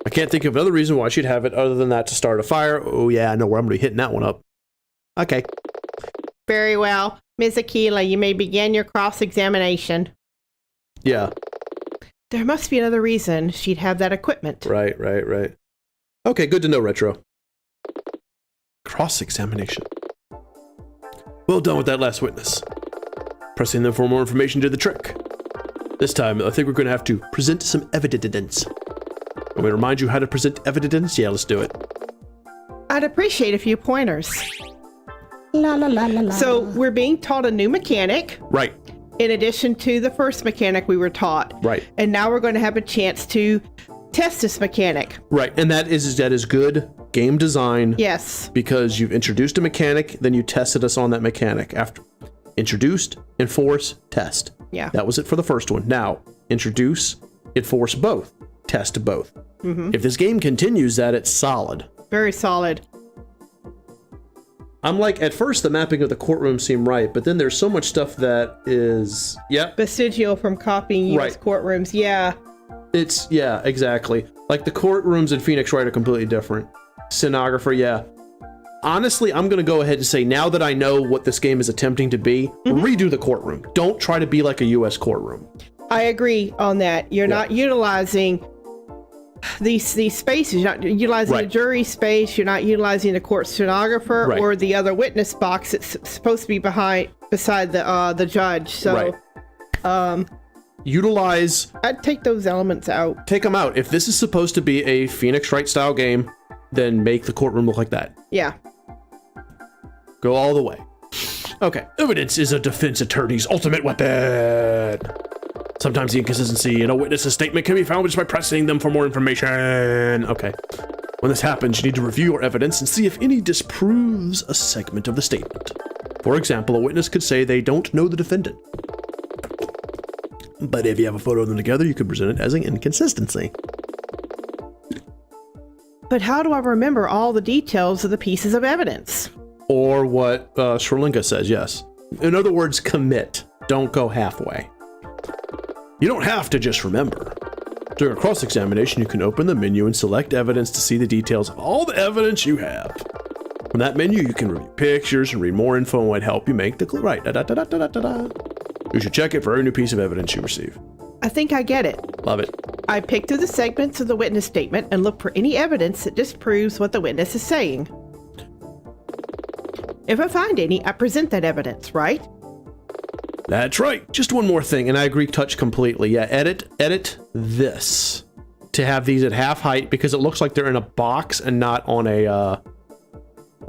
I can't think of another reason why she'd have it other than that to start a fire. Oh yeah, I know where I'm going to be hitting that one up. Okay. Very well. Ms. Aquila, you may begin your cross-examination. Yeah. There must be another reason she'd have that equipment. Right. Okay, good to know, Retro. Cross-examination. Well done with that last witness. Pressing them for more information did the trick. This time, I think we're going to have to present some evidence. Want me to remind you how to present evidence? Yeah, let's do it. I'd appreciate a few pointers. So we're being taught a new mechanic. Right. In addition to the first mechanic we were taught. Right. And now we're going to have a chance to test this mechanic. Right. And that is good game design. Yes. Because you've introduced a mechanic, then you tested us on that mechanic. After introduced, enforce, test. Yeah. That was it for the first one. Now, introduce, enforce both, test both. If this game continues that, it's solid. Very solid. I'm like, at first the mapping of the courtroom seemed right, but then there's so much stuff that is, Vestigial from copying U.S. courtrooms. Yeah. Yeah, exactly. Like the courtrooms in Phoenix Wright are completely different. Stenographer, yeah. Honestly, I'm going to go ahead and say, now that I know what this game is attempting to be, redo the courtroom. Don't try to be like a U.S. courtroom. I agree on that. You're not utilizing these spaces. You're not utilizing the jury space. You're not utilizing the court stenographer or the other witness box that's supposed to be beside the judge. So, utilize. I'd take those elements out. Take them out. If this is supposed to be a Phoenix Wright style game, then make the courtroom look like that. Yeah. Go all the way. Okay. Evidence is a defense attorney's ultimate weapon. Sometimes the inconsistency in a witness's statement can be found just by pressing them for more information. Okay. When this happens, you need to review your evidence and see if any disproves a segment of the statement. For example, a witness could say they don't know the defendant. But if you have a photo of them together, you could present it as an inconsistency. But how do I remember all the details of the pieces of evidence? Or what Sherlinga says, yes. In other words, commit. Don't go halfway. You don't have to just remember. During a cross-examination, you can open the menu and select evidence to see the details of all the evidence you have. From that menu, you can review pictures and read more info and what help you make the right. You should check it for every new piece of evidence you receive. I think I get it. Love it. I pick through the segments of the witness statement and look for any evidence that disproves what the witness is saying. If I find any, I present that evidence, right? That's right. Just one more thing, and I agree, touch completely. Yeah, edit this to have these at half height because it looks like they're in a box and not on a,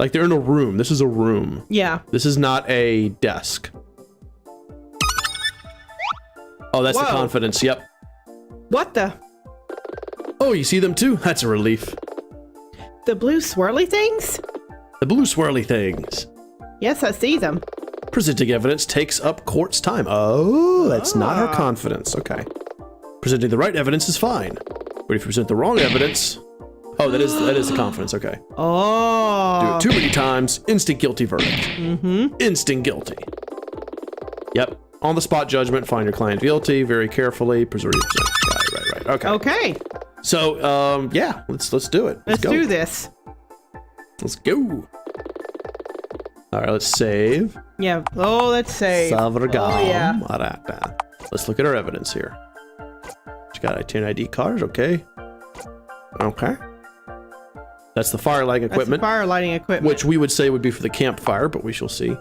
like they're in a room. This is a room. Yeah. This is not a desk. Oh, that's the confidence. Yep. What the? Oh, you see them too? That's a relief. The blue swirly things? The blue swirly things. Yes, I see them. Presenting evidence takes up court's time. Oh, that's not her confidence. Okay. Presenting the right evidence is fine. But if you present the wrong evidence... Oh, that is the confidence. Okay. Oh. Do it too many times. Instant guilty verdict. Instant guilty. Yep. On the spot judgment. Find your client guilty very carefully. Preserve your Right. Okay. Okay. So, yeah. Let's do it. Let's do this. Let's go. All right, let's save. Yeah. Oh, let's save. Savragam. Oh, yeah. Let's look at our evidence here. She got ID cards. Okay. Okay. That's the fire lighting equipment. That's the fire lighting equipment. Which we would say would be for the campfire, but we shall see.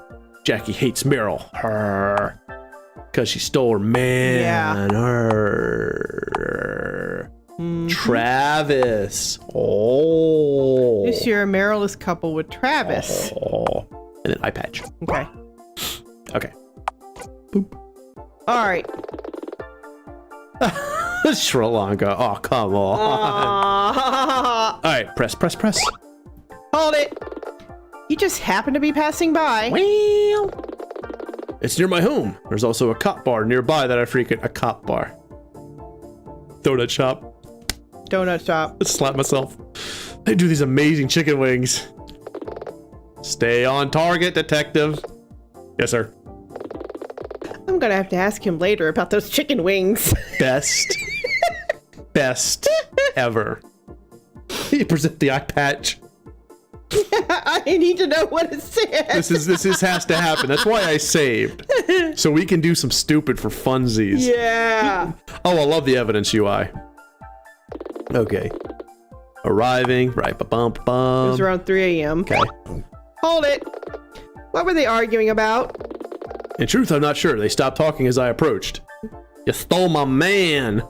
Jackie hates Meryl. Her. Because she stole her man. Yeah. Her. Travis. Oh. This year, Meryl is coupled with Travis. Oh. And then eye patch. Okay. Okay. Boop. All right. Sri Lanka. Oh, come on. All right. Press. Hold it. You just happen to be passing by. Well, it's near my home. There's also a cop bar nearby that I frequent. A cop bar. Donut shop. Donut shop. Let's slap myself. They do these amazing chicken wings. Stay on target, detective. Yes, sir. I'm gonna have to ask him later about those chicken wings. Best ever. You present the eye patch. I need to know what it says. This has to happen. That's why I saved. So we can do some stupid for funsies. Yeah. Oh, I love the evidence UI. Okay. Arriving. Right. Ba-bum. It was around 3 a.m. Okay. Hold it. What were they arguing about? In truth, I'm not sure. They stopped talking as I approached. You stole my man.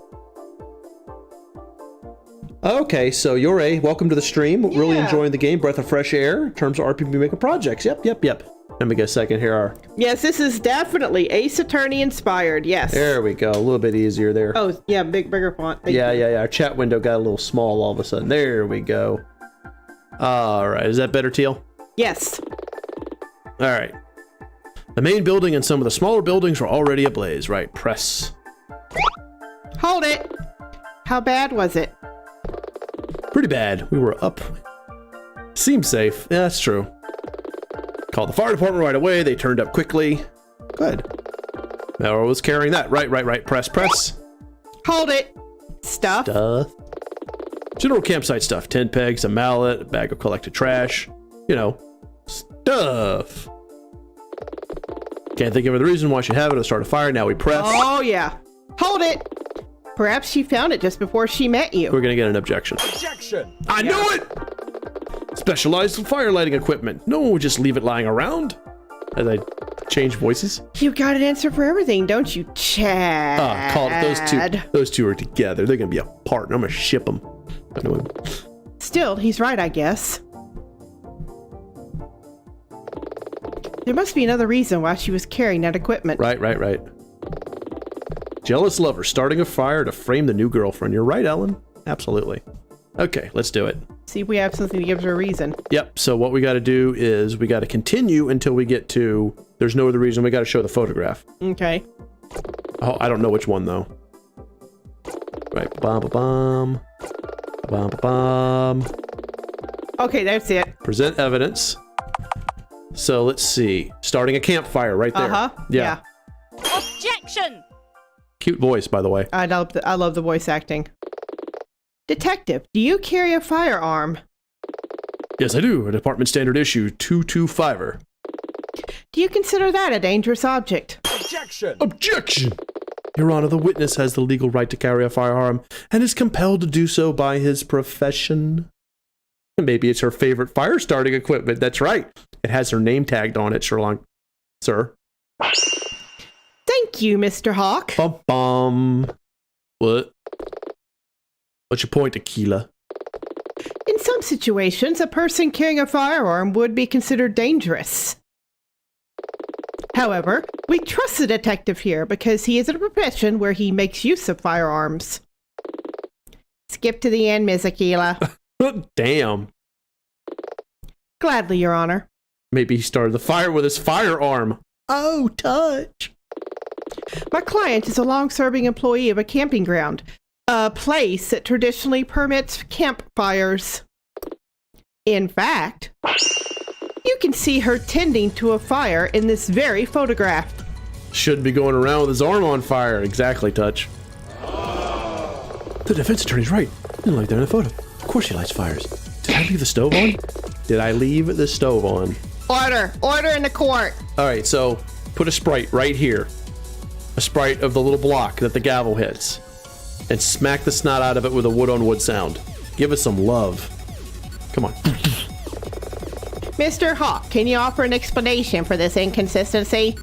Okay, so you're a welcome to the stream. Really enjoying the game. Breath of fresh air in terms of RPG Maker projects. Yep. Let me get a second here. Yes, this is definitely Ace Attorney inspired. Yes. There we go. A little bit easier there. Oh, yeah, bigger font. Thank you. Our chat window got a little small all of a sudden. There we go. All right. Is that better, Teal? Yes. All right. The main building and some of the smaller buildings were already ablaze. Right, press. Hold it. How bad was it? Pretty bad. We were up. Seems safe. Yeah, that's true. Called the fire department right away. They turned up quickly. Good. Melrose was carrying that. Right. Press. Hold it. Stuff. General campsite stuff. 10 pegs, a mallet, a bag of collected trash. You know, stuff. Can't think of the reason why she'd have it to start a fire. Now we press. Oh, yeah. Hold it. Perhaps she found it just before she met you. We're gonna get an objection. Objection. I knew it! Specialized fire lighting equipment. No one would just leave it lying around. As I change voices. You got an answer for everything, don't you, Chad? Called it. Those two are together. They're gonna be apart, and I'm gonna ship them. Anyway. Still, he's right, I guess. There must be another reason why she was carrying that equipment. Right. Jealous lover starting a fire to frame the new girlfriend. You're right, Ellen. Absolutely. Okay, let's do it. See if we have something that gives her a reason. Yep, so what we got to do is we got to continue until we get to... There's no other reason. We got to show the photograph. Okay. Oh, I don't know which one, though. Right, bum. Okay, that's it. Present evidence. So let's see. Starting a campfire right there. Yeah. Objection! Cute voice, by the way. I love the voice acting. Detective, do you carry a firearm? Yes, I do. A department standard issue 225er. Do you consider that a dangerous object? Objection. Objection! Your Honor, the witness has the legal right to carry a firearm and is compelled to do so by his profession. Maybe it's her favorite fire starting equipment. That's right. It has her name tagged on it, sir. Thank you, Mr. Hawk. Bum. What? What's your point, Aquila? In some situations, a person carrying a firearm would be considered dangerous. However, we trust the detective here because he is in a profession where he makes use of firearms. Skip to the end, Miss Aquila. Damn. Gladly, Your Honor. Maybe he started the fire with his firearm. Oh, touch. My client is a long-serving employee of a camping ground, a place that traditionally permits campfires. In fact, you can see her tending to a fire in this very photograph. Shouldn't be going around with his arm on fire. Exactly, touch. The defense attorney's right. Didn't like that in the photo. Of course she lights fires. Did I leave the stove on? Order in the court. All right, so put a sprite right here. A sprite of the little block that the gavel hits. And smack the snot out of it with a wood-on-wood sound. Give us some love. Come on. Mr. Hawk, can you offer an explanation for this inconsistency?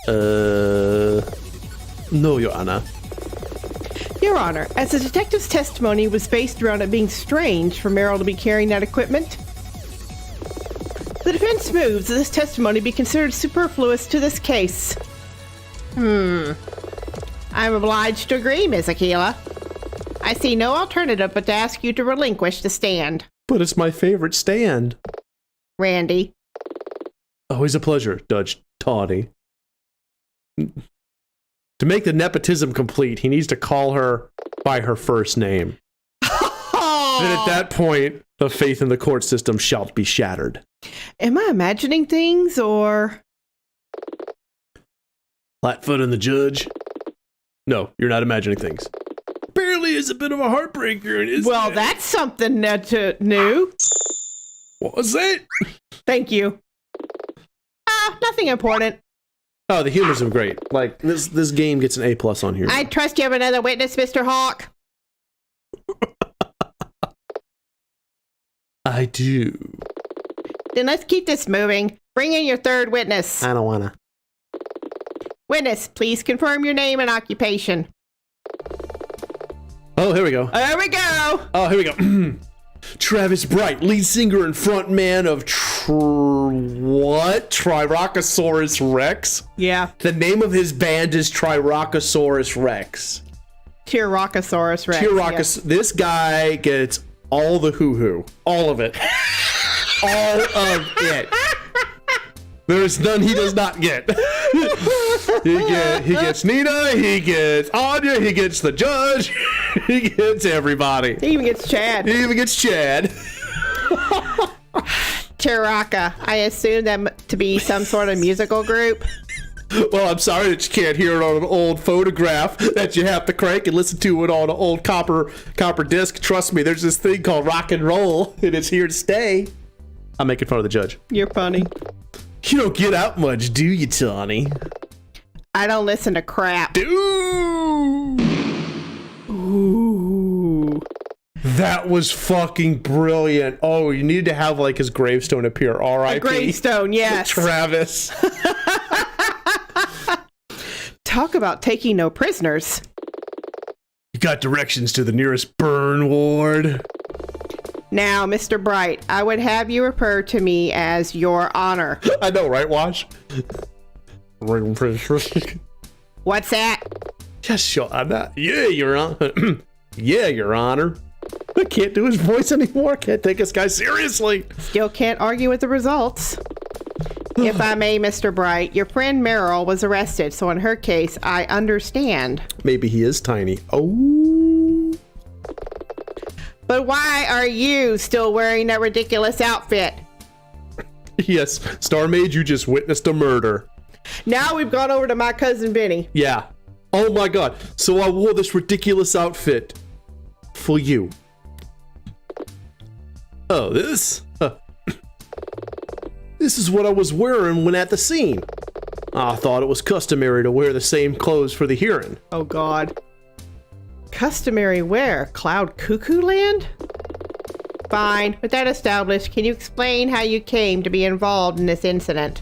No, Your Honor. Your Honor, as the detective's testimony was based around it being strange for Merrill to be carrying that equipment, the defense moves that this testimony be considered superfluous to this case. I'm obliged to agree, Miss Aquila. I see no alternative but to ask you to relinquish the stand. But it's my favorite stand. Randy. Always a pleasure, Judge Tawny. To make the nepotism complete, he needs to call her by her first name. Then at that point, the faith in the court system shall be shattered. Am I imagining things, or... Flatfoot and the judge? No, you're not imagining things. Barely is a bit of a heartbreaker, isn't Well, it? that's something that's new. What was that? Thank you. Nothing important. Oh, the humor's been great. Like, this game gets an A+ on here. I trust you have another witness, Mr. Hawk. I do. Then let's keep this moving. Bring in your third witness. I don't wanna. Witness, please confirm your name and occupation. Oh, here we go. There we go. Oh, here we go. Travis Bright, lead singer and frontman of Trirocosaurus Rex? Yeah. The name of his band is Trirocosaurus Rex. Tyrannosaurus Rex. This guy gets all the hoo-hoo. All of it. All of it. There's none he does not get. He gets Nina, he gets Anya, he gets the judge, he gets everybody. He even gets Chad. He even gets Chad. Chiraka. I assume that to be some sort of musical group. Well, I'm sorry that you can't hear it on an old photograph that you have to crank and listen to it on an old copper disc. Trust me, there's this thing called rock and roll, and it's here to stay. I'm making fun of the judge. You're funny. You don't get out much, do you, Tawny? I don't listen to crap. Ooh. Ooh. That was fucking brilliant. Oh, you need to have like his gravestone appear. R.I.P. A gravestone, yes. Travis. Talk about taking no prisoners. You got directions to the nearest burn ward. Now, Mr. Bright, I would have you refer to me as Your Honor. I know, right, Wash? What's that? Just shut up. Yeah, Your Honor. Yeah, Your Honor. I can't do his voice anymore. Can't take this guy seriously. Still can't argue with the results. If I may, Mr. Bright, your friend Meryl was arrested, so in her case, I understand. Maybe he is tiny. Oh. But why are you still wearing that ridiculous outfit? Yes, Star Mage, you just witnessed a murder. Now we've gone over to my cousin Benny. Yeah. Oh my god. So I wore this ridiculous outfit for you. Oh, this? This is what I was wearing when at the scene. I thought it was customary to wear the same clothes for the hearing. Oh God. Customary where? Cloud Cuckoo Land? Fine. With that established, can you explain how you came to be involved in this incident?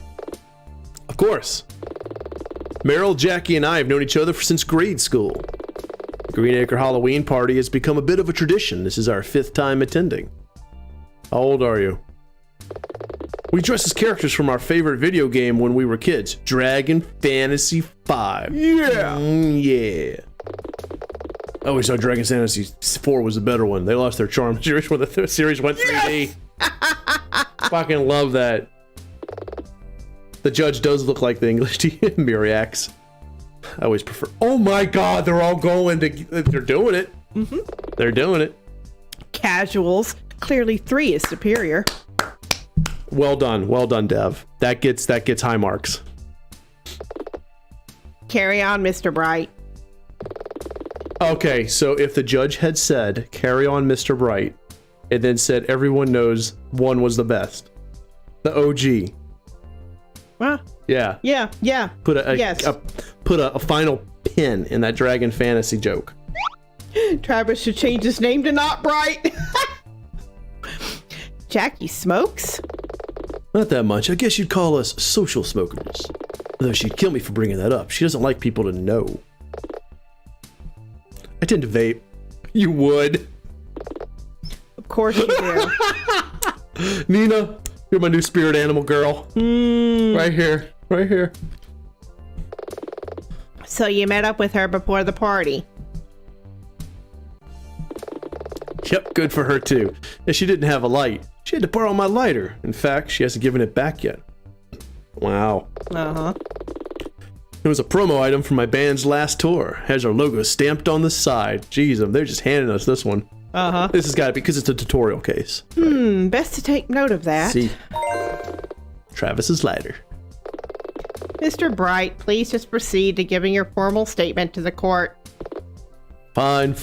Of course. Meryl, Jackie, and I have known each other since grade school. The Green Acre Halloween party has become a bit of a tradition. This is our 5th time attending. How old are you? We dressed as characters from our favorite video game when we were kids, Dragon Fantasy V. Yeah! Yeah. I always thought Dragon Fantasy 4 was a better one. They lost their charm when the series went 3D. Fucking love that. The judge does look like the English Miriax. I always prefer. Oh my god, they're all going to. They're doing it. Mm-hmm. They're doing it. Casuals. Clearly 3 is superior. Well done, Dev. That gets high marks. Carry on, Mr. Bright. Okay, so if the judge had said, carry on, Mr. Bright, and then said everyone knows 1 was the best. The OG. Well, yeah. Yeah. Put yes. Put a final pin in that Dragon Fantasy joke. Travis should change his name to Not Bright. Jackie smokes? Not that much. I guess you'd call us social smokers. Though she'd kill me for bringing that up. She doesn't like people to know. I tend to vape. You would. Of course you do. Nina, you're my new spirit animal girl. Right here. Right here. So you met up with her before the party? Yep, good for her too. And she didn't have a light. She had to borrow my lighter. In fact, she hasn't given it back yet. Wow. Uh-huh. It was a promo item from my band's last tour. Has our logo stamped on the side. Jeez, they're just handing us this one. Uh-huh. This has got to be because it's a tutorial case. Best to take note of that. See? Travis's lighter. Mr. Bright, please just proceed to giving your formal statement to the court. Fine.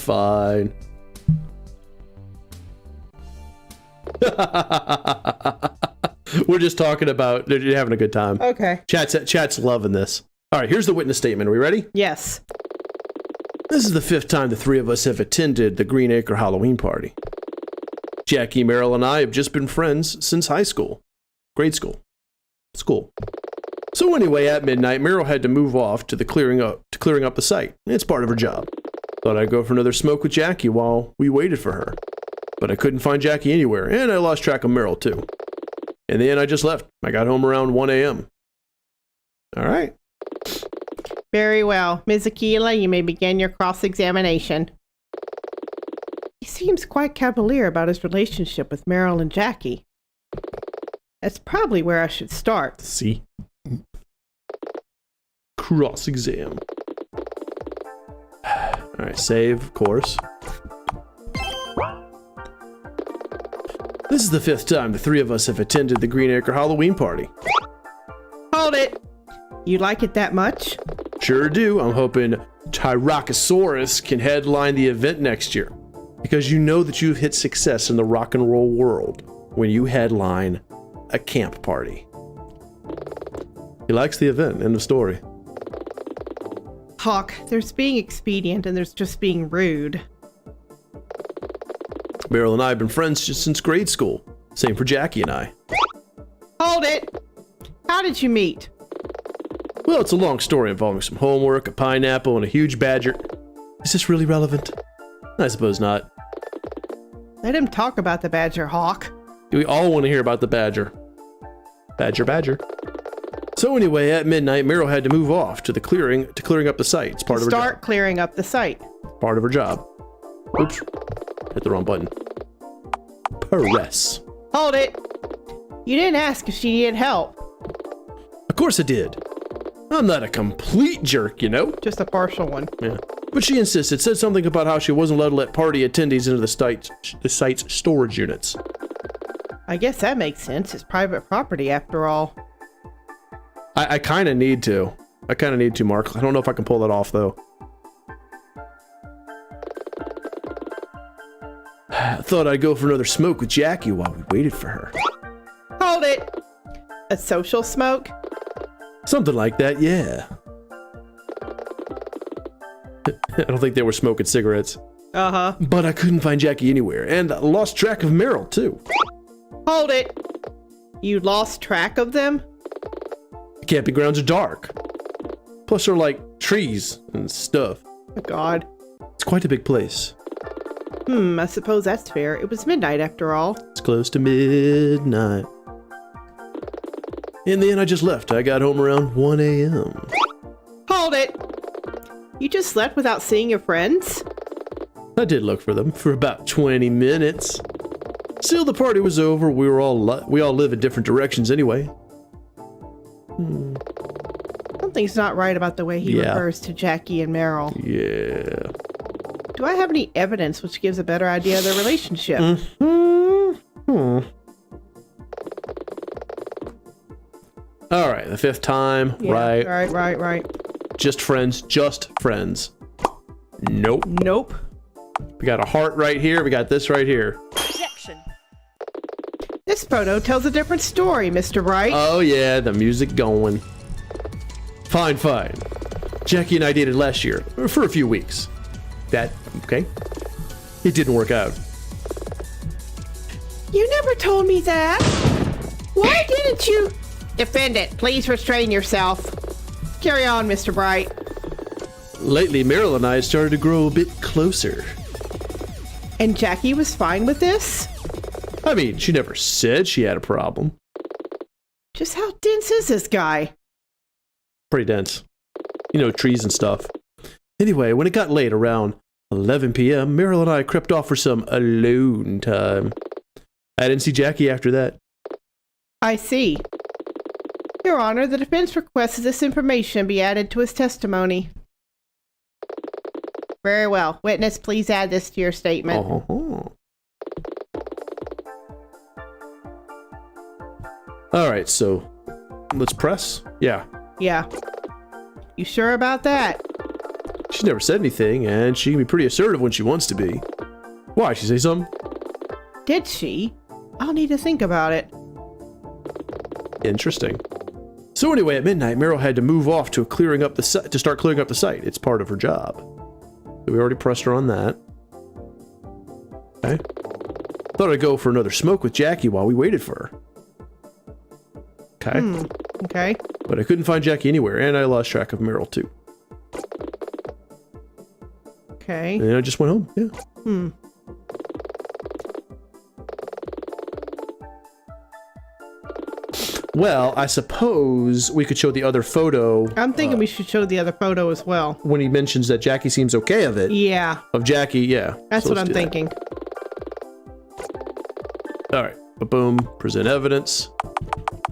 We're just talking about they're having a good time. Okay. Chat's loving this. All right, here's the witness statement. Are we ready? Yes. This is the 5th time the 3 of us have attended the Green Acre Halloween party. Jackie, Meryl, and I have just been friends since high school. Grade school. School. So anyway, at midnight, Meryl had to move off to clearing up the site. It's part of her job. Thought I'd go for another smoke with Jackie while we waited for her. But I couldn't find Jackie anywhere, and I lost track of Meryl too. In the end, I just left. I got home around 1 a.m. All right. Very well. Ms. Aquila, you may begin your cross-examination. He seems quite cavalier about his relationship with Meryl and Jackie. That's probably where I should start. See? Cross-exam. Alright, save, of course. This is the 5th time the 3 of us have attended the Green Acre Halloween party. Hold it! You like it that much? Sure do. I'm hoping Tyrannosaurus can headline the event next year. Because you know that you've hit success in the rock and roll world when you headline a camp party. He likes the event, end of story. Hawk, there's being expedient and there's just being rude. Meryl and I have been friends just since grade school. Same for Jackie and I. Hold it! How did you meet? Well, it's a long story involving some homework, a pineapple, and a huge badger. Is this really relevant? I suppose not. Let him talk about the badger, Hawk. We all want to hear about the badger. Badger. So anyway, at midnight, Meryl had to move off to the clearing up the site. It's part of her job. Start clearing up the site. Part of her job. Oops. Hit the wrong button. Press. Hold it! You didn't ask if she needed help. Of course I did. I'm not a complete jerk, you know? Just a partial one. Yeah. But she insisted, said something about how she wasn't allowed to let party attendees into the site's storage units. I guess that makes sense. It's private property after all. I kind of need to. Mark. I don't know if I can pull that off, though. I thought I'd go for another smoke with Jackie while we waited for her. Hold it! A social smoke? Something like that, yeah. I don't think they were smoking cigarettes. Uh-huh. But I couldn't find Jackie anywhere, and I lost track of Meryl, too. Hold it! You lost track of them? The camping grounds are dark. Plus there are, like, trees and stuff. Oh, God. It's quite a big place. I suppose that's fair. It was midnight after all. It's close to midnight. In the end, I just left. I got home around 1 a.m. Hold it! You just slept without seeing your friends? I did look for them for about 20 minutes. Still, the party was over. We all live in different directions anyway. Something's not right about the way he refers to Jackie and Meryl. Yeah. Do I have any evidence which gives a better idea of their relationship? All right, the 5th time, Yeah, right? Right. Just friends. Nope. Nope. We got a heart right here. We got this right here. Objection. This photo tells a different story, Mr. Bright. Oh yeah, the music going. Fine. Jackie and I dated last year for a few weeks. Okay? It didn't work out. You never told me that. Why didn't you? Defendant, please restrain yourself. Carry on, Mr. Bright. Lately, Meryl and I started to grow a bit closer. And Jackie was fine with this? I mean, she never said she had a problem. Just how dense is this guy? Pretty dense. You know, trees and stuff. Anyway, when it got late, around 11 p.m., Meryl and I crept off for some alone time. I didn't see Jackie after that. I see. Your Honor, the defense requests that this information be added to his testimony. Very well. Witness, please add this to your statement. All right, so let's press. Yeah. Yeah. You sure about that? She never said anything, and she can be pretty assertive when she wants to be. Why? She say something? Did she? I'll need to think about it. Interesting. So anyway, at midnight, Meryl had to move off to start clearing up the site. It's part of her job. So we already pressed her on that. Okay. Thought I'd go for another smoke with Jackie while we waited for her. Okay. Okay. But I couldn't find Jackie anywhere, and I lost track of Meryl too. Okay. And I just went home. Yeah. Well, I suppose we could show the other photo. I'm thinking we should show the other photo as well. When he mentions that Jackie seems okay of it. Yeah. Of Jackie, yeah. That's So what let's I'm do that. thinking. All right. Boom, present evidence.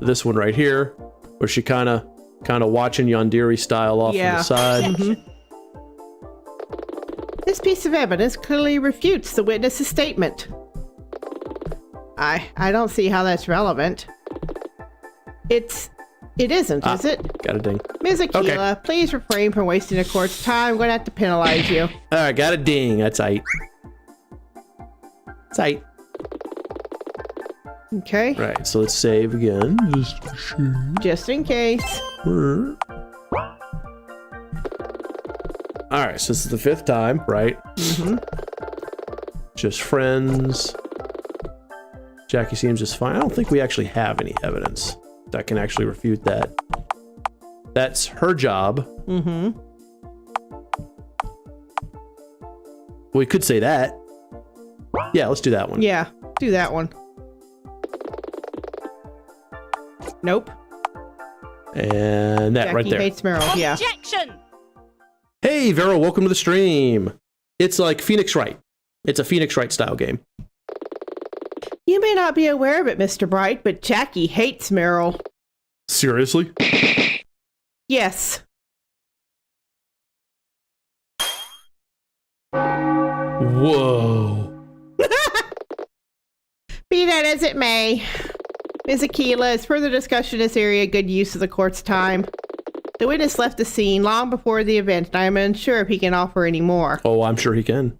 This one right here, where she kind of watching Yandere style off to the side. This piece of evidence clearly refutes the witness's statement. I don't see how that's relevant. It isn't, is it? Got a ding. Ms. Aquila, please refrain from wasting the court's time. I'm going to have to penalize you. All right, got a ding. That's aight. It's aight. Okay. Right, so let's save again. Just in case. All right, so this is the 5th time, right? Just friends. Jackie seems just fine. I don't think we actually have any evidence that can actually refute that. That's her job. We could say that. Yeah, let's do that one. Yeah, do that one. Nope. And that Jackie right there. hates Meryl, yeah. Objection! Hey, Vero, welcome to the stream. It's like Phoenix Wright. It's a Phoenix Wright style game. You may not be aware of it, Mr. Bright, but Jackie hates Meryl. Seriously? Yes. Whoa. Be that as it may, Ms. Aquila, is further discussion in this area a good use of the court's time? The witness left the scene long before the event, and I am unsure if he can offer any more. Oh, I'm sure he can.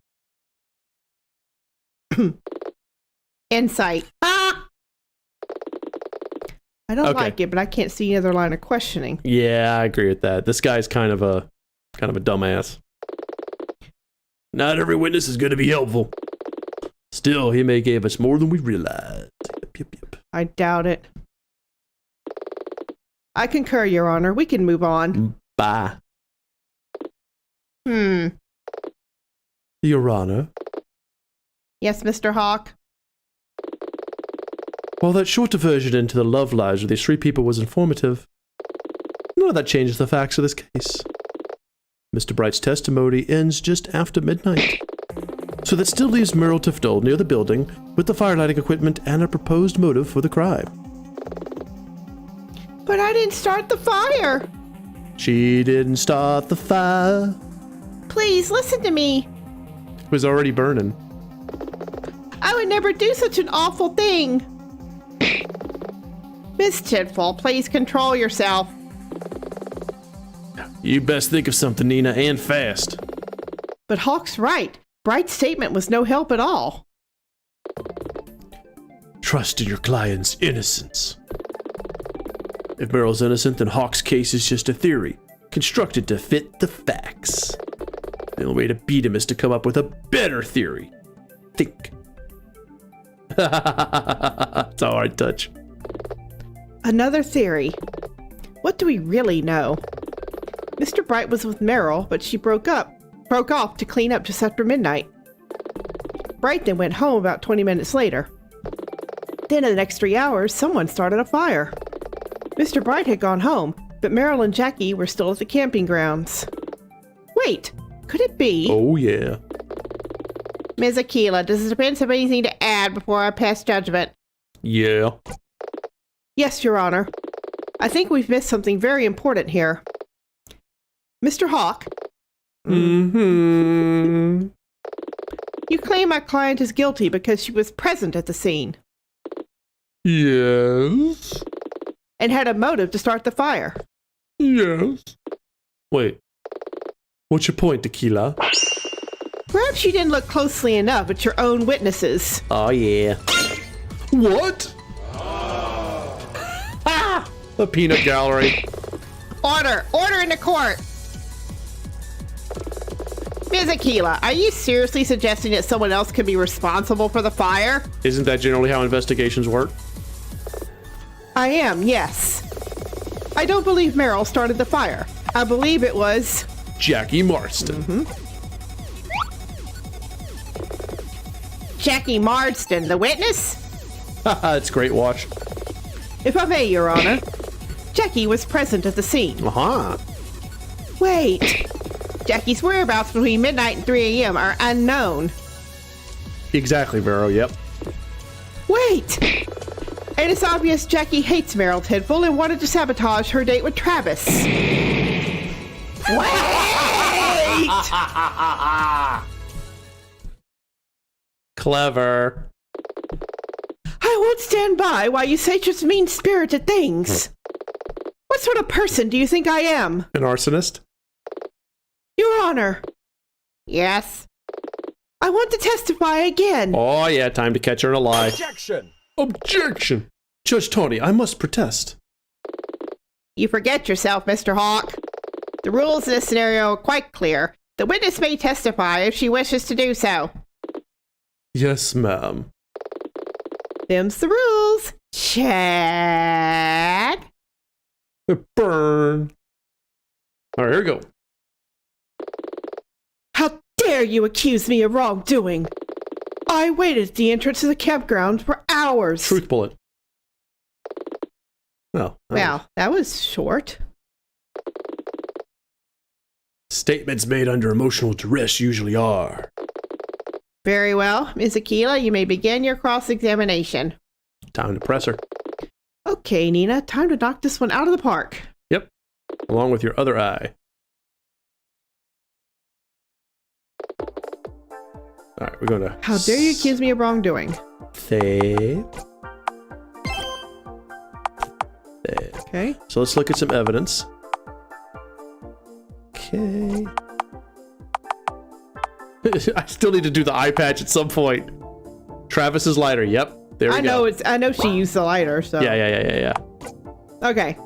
Insight. Ah! I don't like it, but I can't see any other line of questioning. Yeah, I agree with that. This guy's kind of a dumbass. Not every witness is going to be helpful. Still, he may give us more than we realize. Yep. I doubt it. I concur, Your Honor. We can move on. Bye. Your Honor. Yes, Mr. Hawk? While that short diversion into the love lives of these 3 people was informative, none of that changes the facts of this case. Mr. Bright's testimony ends just after midnight. So that still leaves Meryl Tifdol near the building with the firelighting equipment and a proposed motive for the crime. But I didn't start the fire. She didn't start the fire. Please, listen to me. It was already burning. I would never do such an awful thing. Miss Tidfall, please control yourself. You best think of something, Nina, and fast. But Hawk's right. Bright's statement was no help at all. Trust in your client's innocence. If Meryl's innocent, then Hawk's case is just a theory, constructed to fit the facts. The only way to beat him is to come up with a better theory. Think. It's a hard touch. Another theory. What do we really know? Mr. Bright was with Meryl, but she broke off to clean up just after midnight. Bright then went home about 20 minutes later. Then in the next 3 hours, someone started a fire. Mr. Bright had gone home, but Meryl and Jackie were still at the camping grounds. Wait, could it be? Oh, yeah. Ms. Aquila, does the defense have anything to add before I pass judgment? Yeah. Yes, Your Honor. I think we've missed something very important here. Mr. Hawk? Mm-hmm. You claim my client is guilty because she was present at the scene. Yes. And had a motive to start the fire. Yes. Wait. What's your point, Aquila? Perhaps you didn't look closely enough at your own witnesses. Oh, yeah. What? The peanut gallery. Order! Order in the court! Ms. Aquila, are you seriously suggesting that someone else could be responsible for the fire? Isn't that generally how investigations work? I am, yes. I don't believe Meryl started the fire. I believe it was... Jackie Marston. Jackie Marston, the witness? It's great watch. If I may, Your Honor, Jackie was present at the scene. Uh-huh. Wait. Jackie's whereabouts between midnight and 3 a.m. are unknown. Exactly, Vero, yep. Wait! And it's obvious Jackie hates Meryl Tidfull and wanted to sabotage her date with Travis. Wait! Clever. I won't stand by while you say such mean-spirited things. What sort of person do you think I am? An arsonist? Your Honor. Yes. I want to testify again. Oh, yeah, time to catch her in a lie. Objection! Objection! Judge Tony, I must protest. You forget yourself, Mr. Hawk. The rules in this scenario are quite clear. The witness may testify if she wishes to do so. Yes, ma'am. Them's the rules. Chad. Burn. All right, here we go. How dare you accuse me of wrongdoing? I waited at the entrance to the campground for hours. Truth bullet. Well, Well, that was short. statements made under emotional duress usually are. Very well. Ms. Aquila, you may begin your cross-examination. Time to press her. Okay, Nina, time to knock this one out of the park. Yep. Along with your other eye. All right, we're going to... How dare you accuse me of wrongdoing? There. Okay. So let's look at some evidence. Okay. I still need to do the eye patch at some point. Travis's lighter. Yep. There we go. I know she used the lighter, so. Yeah. Okay.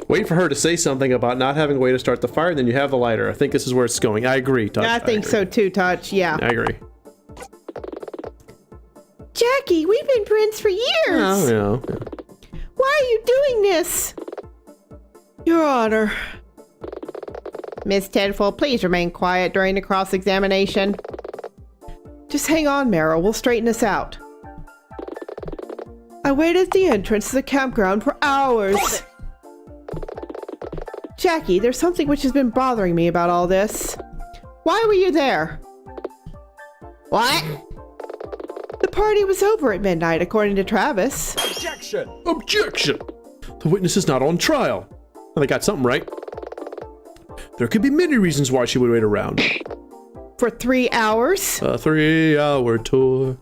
Wait for her to say something about not having a way to start the fire, then you have the lighter. I think this is where it's going. I agree, Touch. I think so too, Touch. Yeah. I agree. Jackie, we've been friends for years. Oh, yeah. Why are you doing this? Your Honor. Miss Tidfull, please remain quiet during the cross-examination. Just hang on, Meryl. We'll straighten this out. I waited at the entrance to the campground for hours. Jackie, there's something which has been bothering me about all this. Why were you there? What? The party was over at midnight, according to Travis. Objection! Objection! The witness is not on trial. Well, they got something right. There could be many reasons why she would wait around. For 3 hours? A 3-hour tour.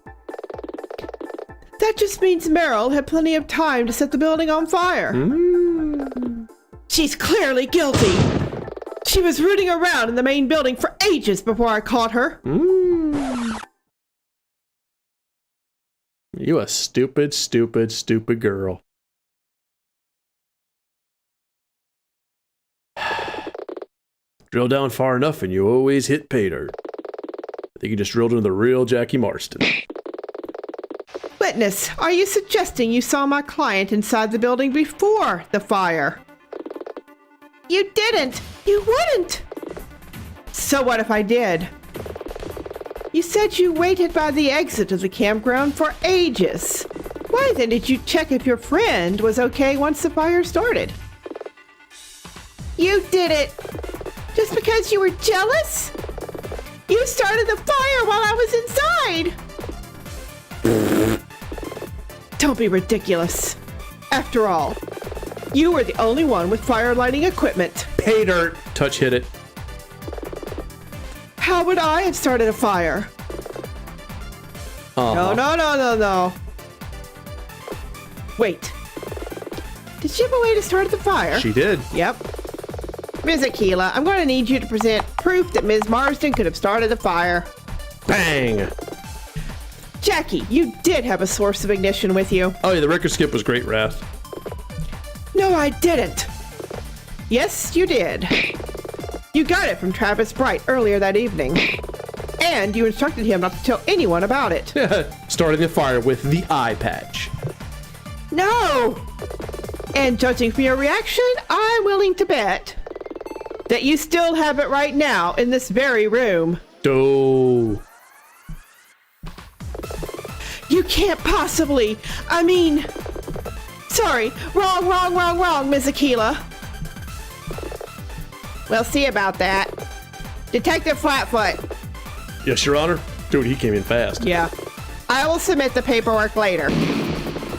That just means Meryl had plenty of time to set the building on fire. She's clearly guilty. She was rooting around in the main building for ages before I caught her. You a stupid, stupid, stupid girl. Drill down far enough and you always hit pay dirt. I think you just drilled into the real Jackie Marston. Witness, are you suggesting you saw my client inside the building before the fire? You didn't. You wouldn't. So what if I did? You said you waited by the exit of the campground for ages. Why then did you check if your friend was okay once the fire started? You did it. Just because you were jealous? You started the fire while I was inside. Don't be ridiculous. After all, you were the only one with fire lighting equipment. Pay dirt! Touch hit it. How would I have started a fire? No. Wait. Did she have a way to start the fire? She did. Yep. Ms. Aquila, I'm going to need you to present proof that Ms. Marsden could have started the fire. Bang! Jackie, you did have a source of ignition with you. Oh yeah, the record skip was great, Wrath. No, I didn't. Yes, you did. You got it from Travis Bright earlier that evening. And you instructed him not to tell anyone about it. Starting the fire with the eye patch. No! And judging from your reaction, I'm willing to bet that you still have it right now in this very room. Oh. You can't possibly. I mean, sorry. Wrong, Ms. Aquila. We'll see about that. Detective Flatfoot. Yes, Your Honor. Dude, he came in fast. Yeah. I will submit the paperwork later.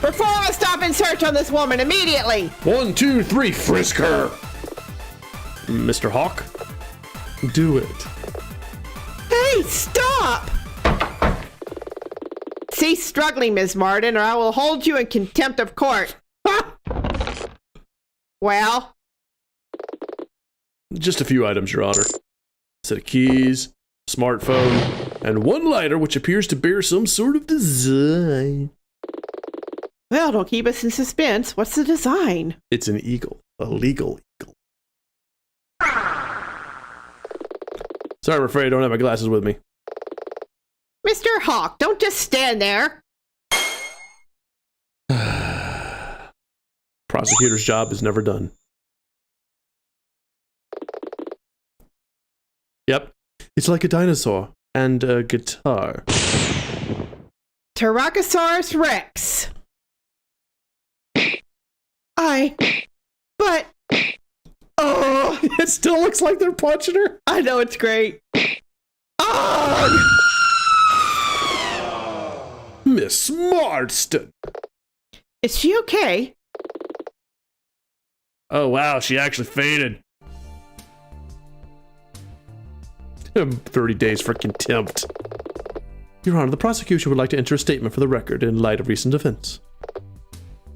Perform a stop and search on this woman immediately. 1, 2, 3, frisk her. Mr. Hawk, do it. Hey, stop! Cease struggling, Ms. Martin, or I will hold you in contempt of court. Well? Just a few items, Your Honor. Set of keys, smartphone, and one lighter which appears to bear some sort of design. Well, don't keep us in suspense. What's the design? It's an eagle, a legal eagle. Sorry, I'm afraid I don't have my glasses with me. Mr. Hawk, don't just stand there. Prosecutor's job is never done. Yep, it's like a dinosaur and a guitar. Tyrannosaurus Rex. But... Oh! It still looks like they're punching her. I know, it's great. Oh! Miss Marston. Is she okay? Oh, wow, she actually fainted. 30 days for contempt. Your Honor, the prosecution would like to enter a statement for the record in light of recent events.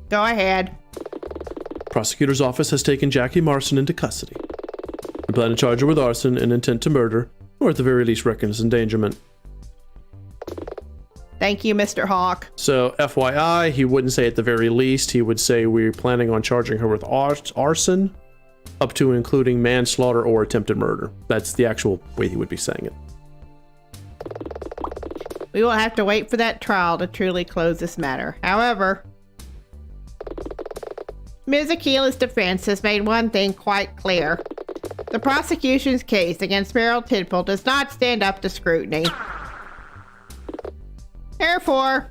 Go ahead. Prosecutor's office has taken Jackie Marston into custody. We plan to charge her with arson and intent to murder, or at the very least reckless endangerment. Thank you, Mr. Hawk. So, FYI, he wouldn't say at the very least. He would say we're planning on charging her with arson, up to and including manslaughter or attempted murder. That's the actual way he would be saying it. We will have to wait for that trial to truly close this matter. However, Ms. Aquila's defense has made one thing quite clear. The prosecution's case against Meryl Tidwell does not stand up to scrutiny. Therefore,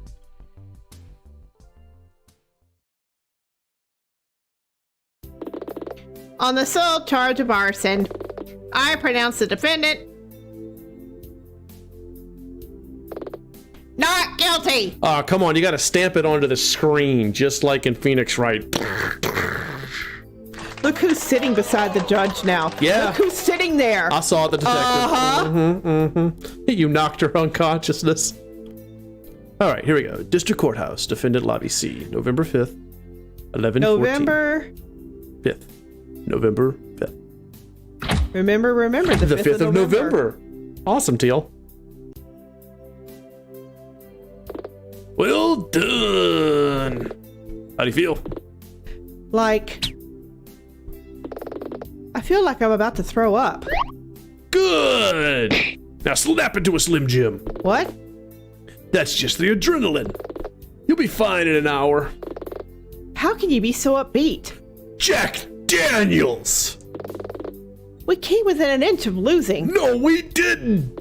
on the sole charge of arson, I pronounce the defendant not guilty. Oh, come on, you gotta stamp it onto the screen, just like in Phoenix Wright. Look who's sitting beside the judge now. Yeah. Look who's sitting there. I saw the detective. Uh-huh. You knocked her unconsciousness. All right, here we go. District Courthouse, Defendant Lobby C, November 5th, 11:14. November 5th. November 5th. Remember the 5th of November. Awesome, Teal. Well done. How do you feel? I feel like I'm about to throw up. Good. Now snap into a Slim Jim. What? That's just the adrenaline. You'll be fine in an hour. How can you be so upbeat? Jack Daniels. We came within an inch of losing. No, we didn't.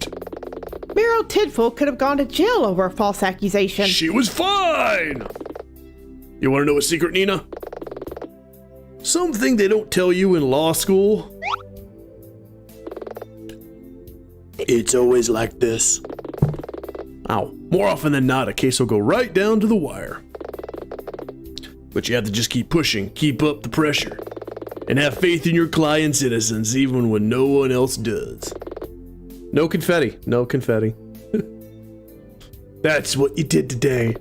Meryl Tidwell could have gone to jail over a false accusation. She was fine. You want to know a secret, Nina? Something they don't tell you in law school. It's always like this. Ow. More often than not, a case will go right down to the wire. But you have to just keep pushing, keep up the pressure, and have faith in your client's innocence even when no one else does. No confetti. No confetti. That's what you did today.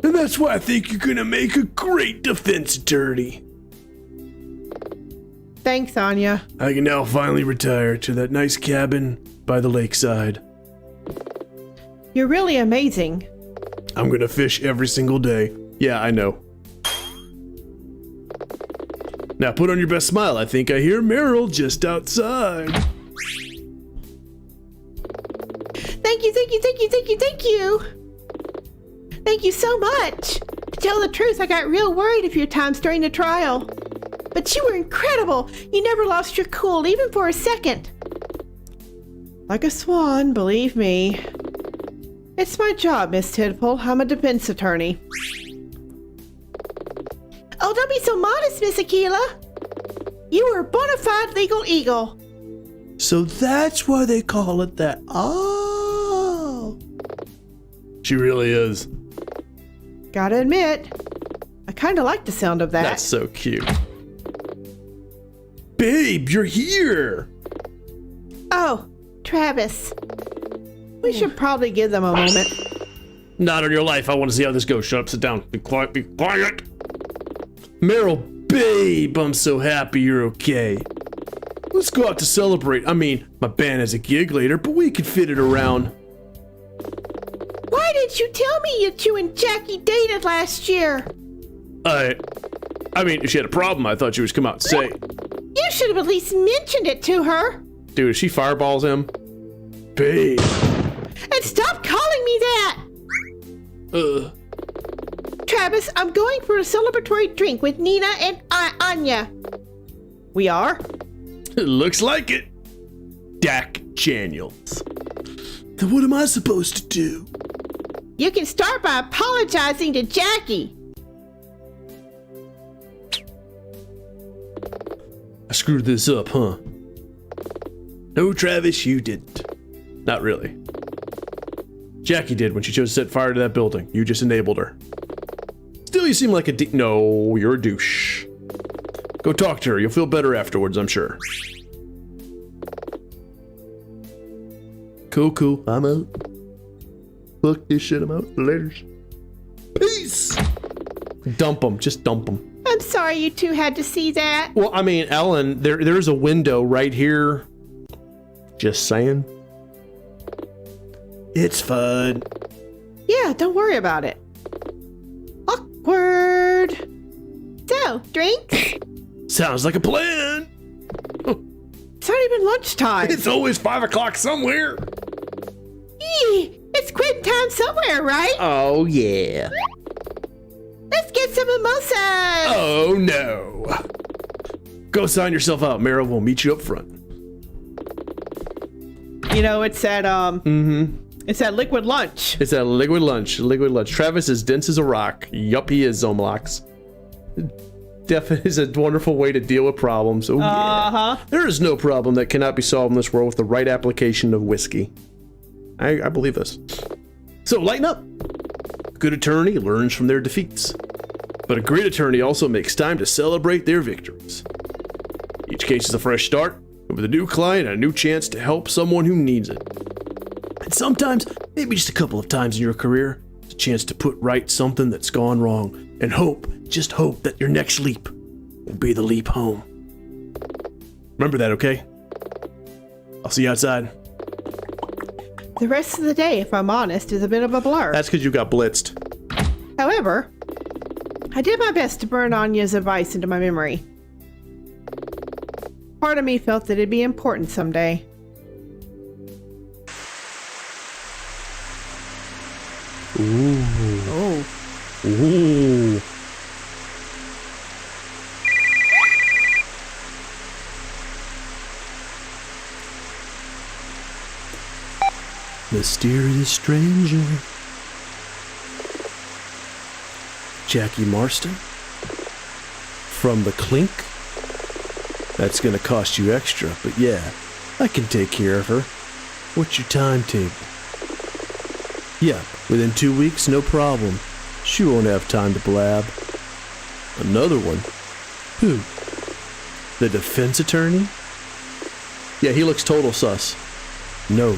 And that's why I think you're gonna make a great defense attorney. Thanks, Anya. I can now finally retire to that nice cabin by the lakeside. You're really amazing. I'm gonna fish every single day. Yeah, I know. Now put on your best smile. I think I hear Meryl just outside. Thank you, thank you, thank you, thank you, thank you. Thank you so much. To tell the truth, I got real worried a few times during the trial. But you were incredible. You never lost your cool, even for a second. Like a swan, believe me. It's my job, Miss Tidwell. I'm a defense attorney. Oh, don't be so modest, Miss Aquila. You were a bona fide legal eagle. So that's why they call it that. Oh. She really is. Gotta admit, kind of like the sound of that. That's so cute. Babe, you're here. Oh, Travis. We should probably give them a moment. Not on your life. I want to see how this goes. Shut up, sit down. Be quiet, be quiet. Meryl, babe, I'm so happy you're okay. Let's go out to celebrate. I mean, my band has a gig later, but we can fit it around. Why didn't you tell me that you and Jackie dated last year? I mean, if she had a problem, I thought she would come out and say. You should have at least mentioned it to her. Dude, if she fireballs him. Babe. And stop calling me that. Travis, I'm going for a celebratory drink with Nina and Anya. We are? Looks like it. Dak Daniels. Then what am I supposed to do? You can start by apologizing to Jackie. I screwed this up, huh? No, Travis, you didn't. Not really. Jackie did when she chose to set fire to that building. You just enabled her. Still, you seem like a no, you're a douche. Go talk to her. You'll feel better afterwards, I'm sure. Cool. I'm out. Fuck this shit, I'm out. Later. Peace! Dump him. Just dump him. I'm sorry you two had to see that. Well, I mean, Ellen, there's a window right here. Just saying. It's fun. Yeah, don't worry about it. Awkward. So, drinks? Sounds like a plan. It's not even lunchtime. It's always 5 o'clock somewhere. Eee, it's quitting time somewhere, right? Oh, yeah. Let's get some mimosas. Oh, no. Go sign yourself out. Meryl will meet you up front. You know, it's that, it's that liquid lunch. It's that liquid lunch. Travis is dense as a rock. Yup, he is, Zomalax. Definitely is a wonderful way to deal with problems. Oh, yeah. There is no problem that cannot be solved in this world with the right application of whiskey. I believe this. So, lighten up. A good attorney learns from their defeats. But a great attorney also makes time to celebrate their victories. Each case is a fresh start, with a new client and a new chance to help someone who needs it. And sometimes, maybe just a couple of times in your career, it's a chance to put right something that's gone wrong, and just hope that your next leap will be the leap home. Remember that, okay? I'll see you outside. The rest of the day, if I'm honest, is a bit of a blur. That's because you got blitzed. However, I did my best to burn Anya's advice into my memory. Part of me felt that it'd be important someday. Ooh. Oh. Ooh. Mysterious stranger. Jackie Marston? From the Clink? That's gonna cost you extra, but yeah, I can take care of her. What's your timetable? Yeah, within 2 weeks, no problem. She won't have time to blab. Another one? Who? The defense attorney? Yeah, he looks total sus. No.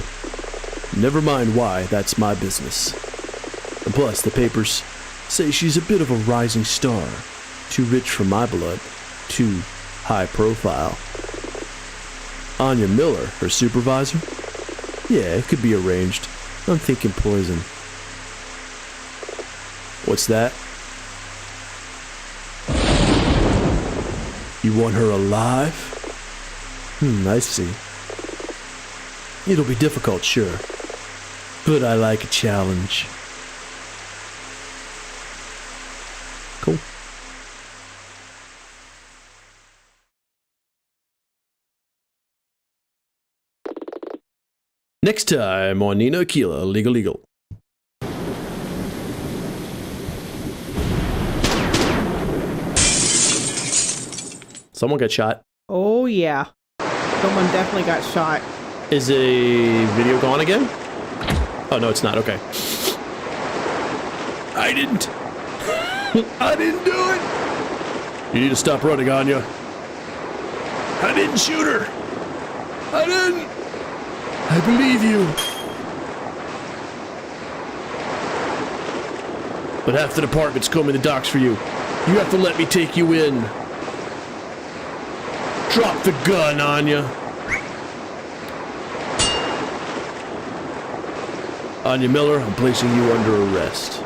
Never mind why, that's my business. And plus, the papers say she's a bit of a rising star. Too rich for my blood. Too high profile. Anya Miller, her supervisor? Yeah, it could be arranged. I'm thinking poison. What's that? You want her alive? I see. It'll be difficult, sure. But I like a challenge. Cool. Next time on Nina Aquila, Legal. Someone got shot. Oh, yeah. Someone definitely got shot. Is a video gone again? Oh, no, it's not. Okay. I didn't. I didn't do it. You need to stop running, Anya. I didn't shoot her. I didn't. I believe you. But half the department's combing the docks for you. You have to let me take you in. Drop the gun, Anya. Anya Miller, I'm placing you under arrest.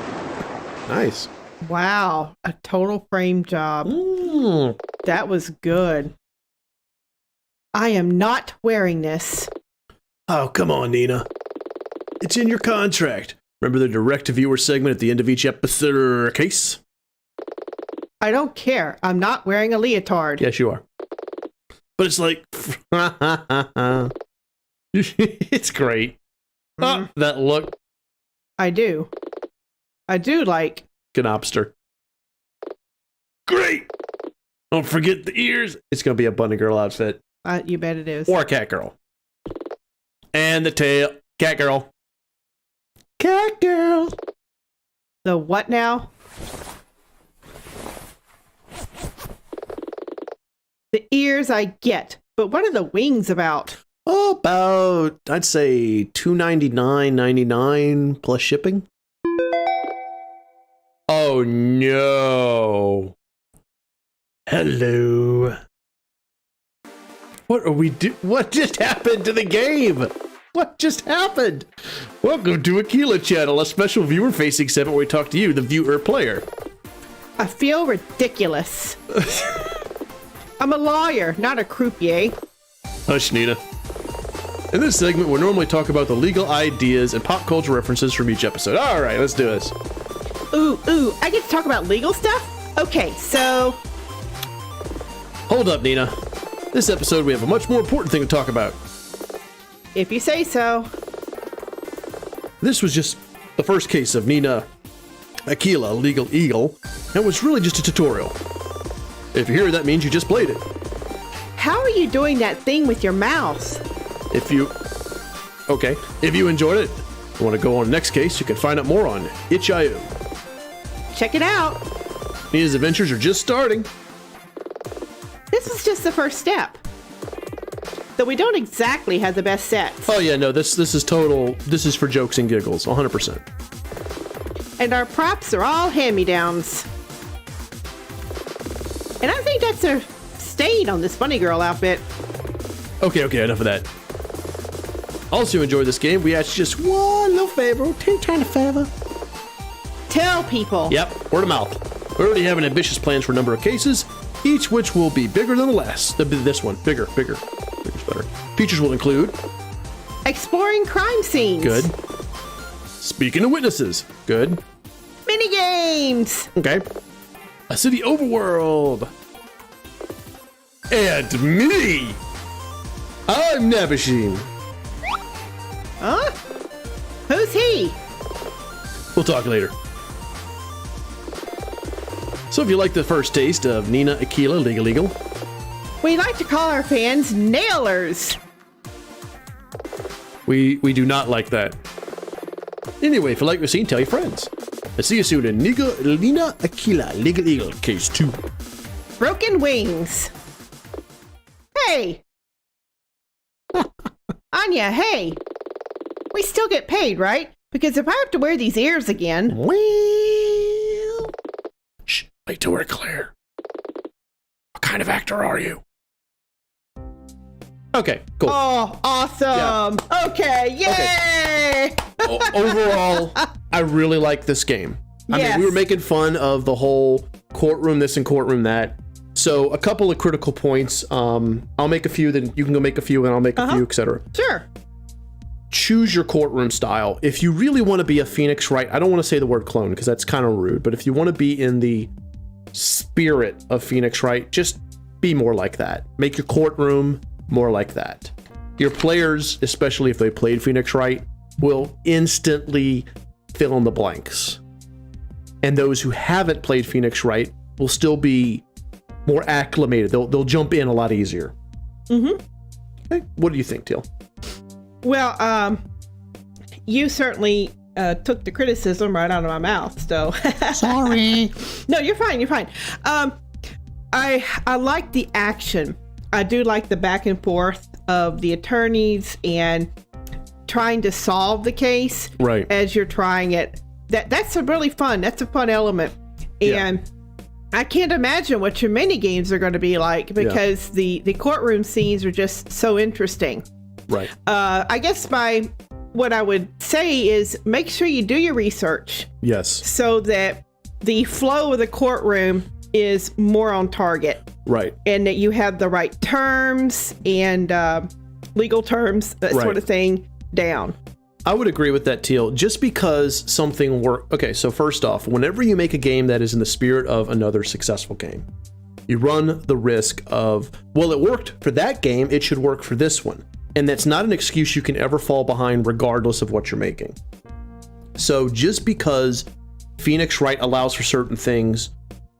Nice. Wow, a total frame job. That was good. I am not wearing this. Oh, come on, Nina. It's in your contract. Remember the direct-to-viewer segment at the end of each episode case? I don't care. I'm not wearing a leotard. Yes, you are. But it's like... it's great. Oh, that look. I do. I do like... Gnobster. Great! Don't forget the ears. It's going to be a bunny girl outfit. You bet it is. Or a cat girl. And the tail. Cat girl. Cat girl. The what now? The ears I get, but what are the wings about? Oh, about, I'd say $299.99 plus shipping. Oh no. Hello. What are we do? What just happened to the game? What just happened? Welcome to Aquila Channel, a special viewer-facing segment where we talk to you, the viewer player. I feel ridiculous. I'm a lawyer, not a croupier. Hush, Nina. In this segment, we'll normally talk about the legal ideas and pop culture references from each episode. All right, let's do this. Ooh, I get to talk about legal stuff? Okay, so... Hold up, Nina. This episode, we have a much more important thing to talk about. If you say so. This was just the first case of Nina Aquila, Legal Eagle, and was really just a tutorial. If you hear it, that means you just played it. How are you doing that thing with your mouse? If you enjoyed it and want to go on the next case, you can find out more on itch.io. Check it out. Nina's adventures are just starting. This is just the first step. Though we don't exactly have the best sets. Oh yeah, no, this is total, this is for jokes and giggles, 100%. And our props are all hand-me-downs. And I think that's a stain on this bunny girl outfit. Okay, enough of that. Also enjoy this game, we ask just one little favor, tiny favor. Tell people. Yep, word of mouth. We already have an ambitious plans for a number of cases, each which will be bigger than the last. This one, bigger. Bigger's better. Features will include... Exploring crime scenes. Good. Speaking of witnesses. Good. Mini games. Okay. A city overworld. And me. I'm Nabasheen. Huh? Who's he? We'll talk later. So if you like the first taste of Nina Aquila, Legal Eagle, We like to call our fans nailers. we do not like that. Anyway, if you like the scene, tell your friends. I'll see you soon in Nina Aquila, Legal Eagle, Case 2. Broken wings. Hey. Anya, hey. We still get paid, right? Because if I have to wear these ears again... Well... Shh, wait till we're clear. What kind of actor are you? Okay, cool. Oh, awesome. Yeah. Okay, yay! Okay. Overall, I really like this game. I mean, we were making fun of the whole courtroom this and courtroom that. So a couple of critical points. I'll make a few, then you can go make a few, and I'll make a few, etc. Sure. Choose your courtroom style. If you really want to be a Phoenix Wright, I don't want to say the word clone because that's kind of rude, but if you want to be in the spirit of Phoenix Wright, just be more like that. Make your courtroom more like that. Your players, especially if they played Phoenix Wright, will instantly fill in the blanks. And those who haven't played Phoenix Wright will still be more acclimated. They'll jump in a lot easier. Mm-hmm. Okay. What do you think, Teal? Well, you certainly took the criticism right out of my mouth. So Sorry. no, you're fine. You're fine. I like the action. I do like the back and forth of the attorneys and trying to solve the case Right. as you're trying it. That's a really fun. That's a fun element. And I can't imagine what your mini games are going to be like because the courtroom scenes are just so interesting. Right. I guess what I would say is make sure you do your research Yes. so that the flow of the courtroom is more on target Right. and that you have the right terms and legal terms, that Right. sort of thing down. I would agree with that, Teal. Just because something worked. Okay, so first off, whenever you make a game that is in the spirit of another successful game, you run the risk of, well, it worked for that game, it should work for this one. And that's not an excuse you can ever fall behind regardless of what you're making. So just because Phoenix Wright allows for certain things,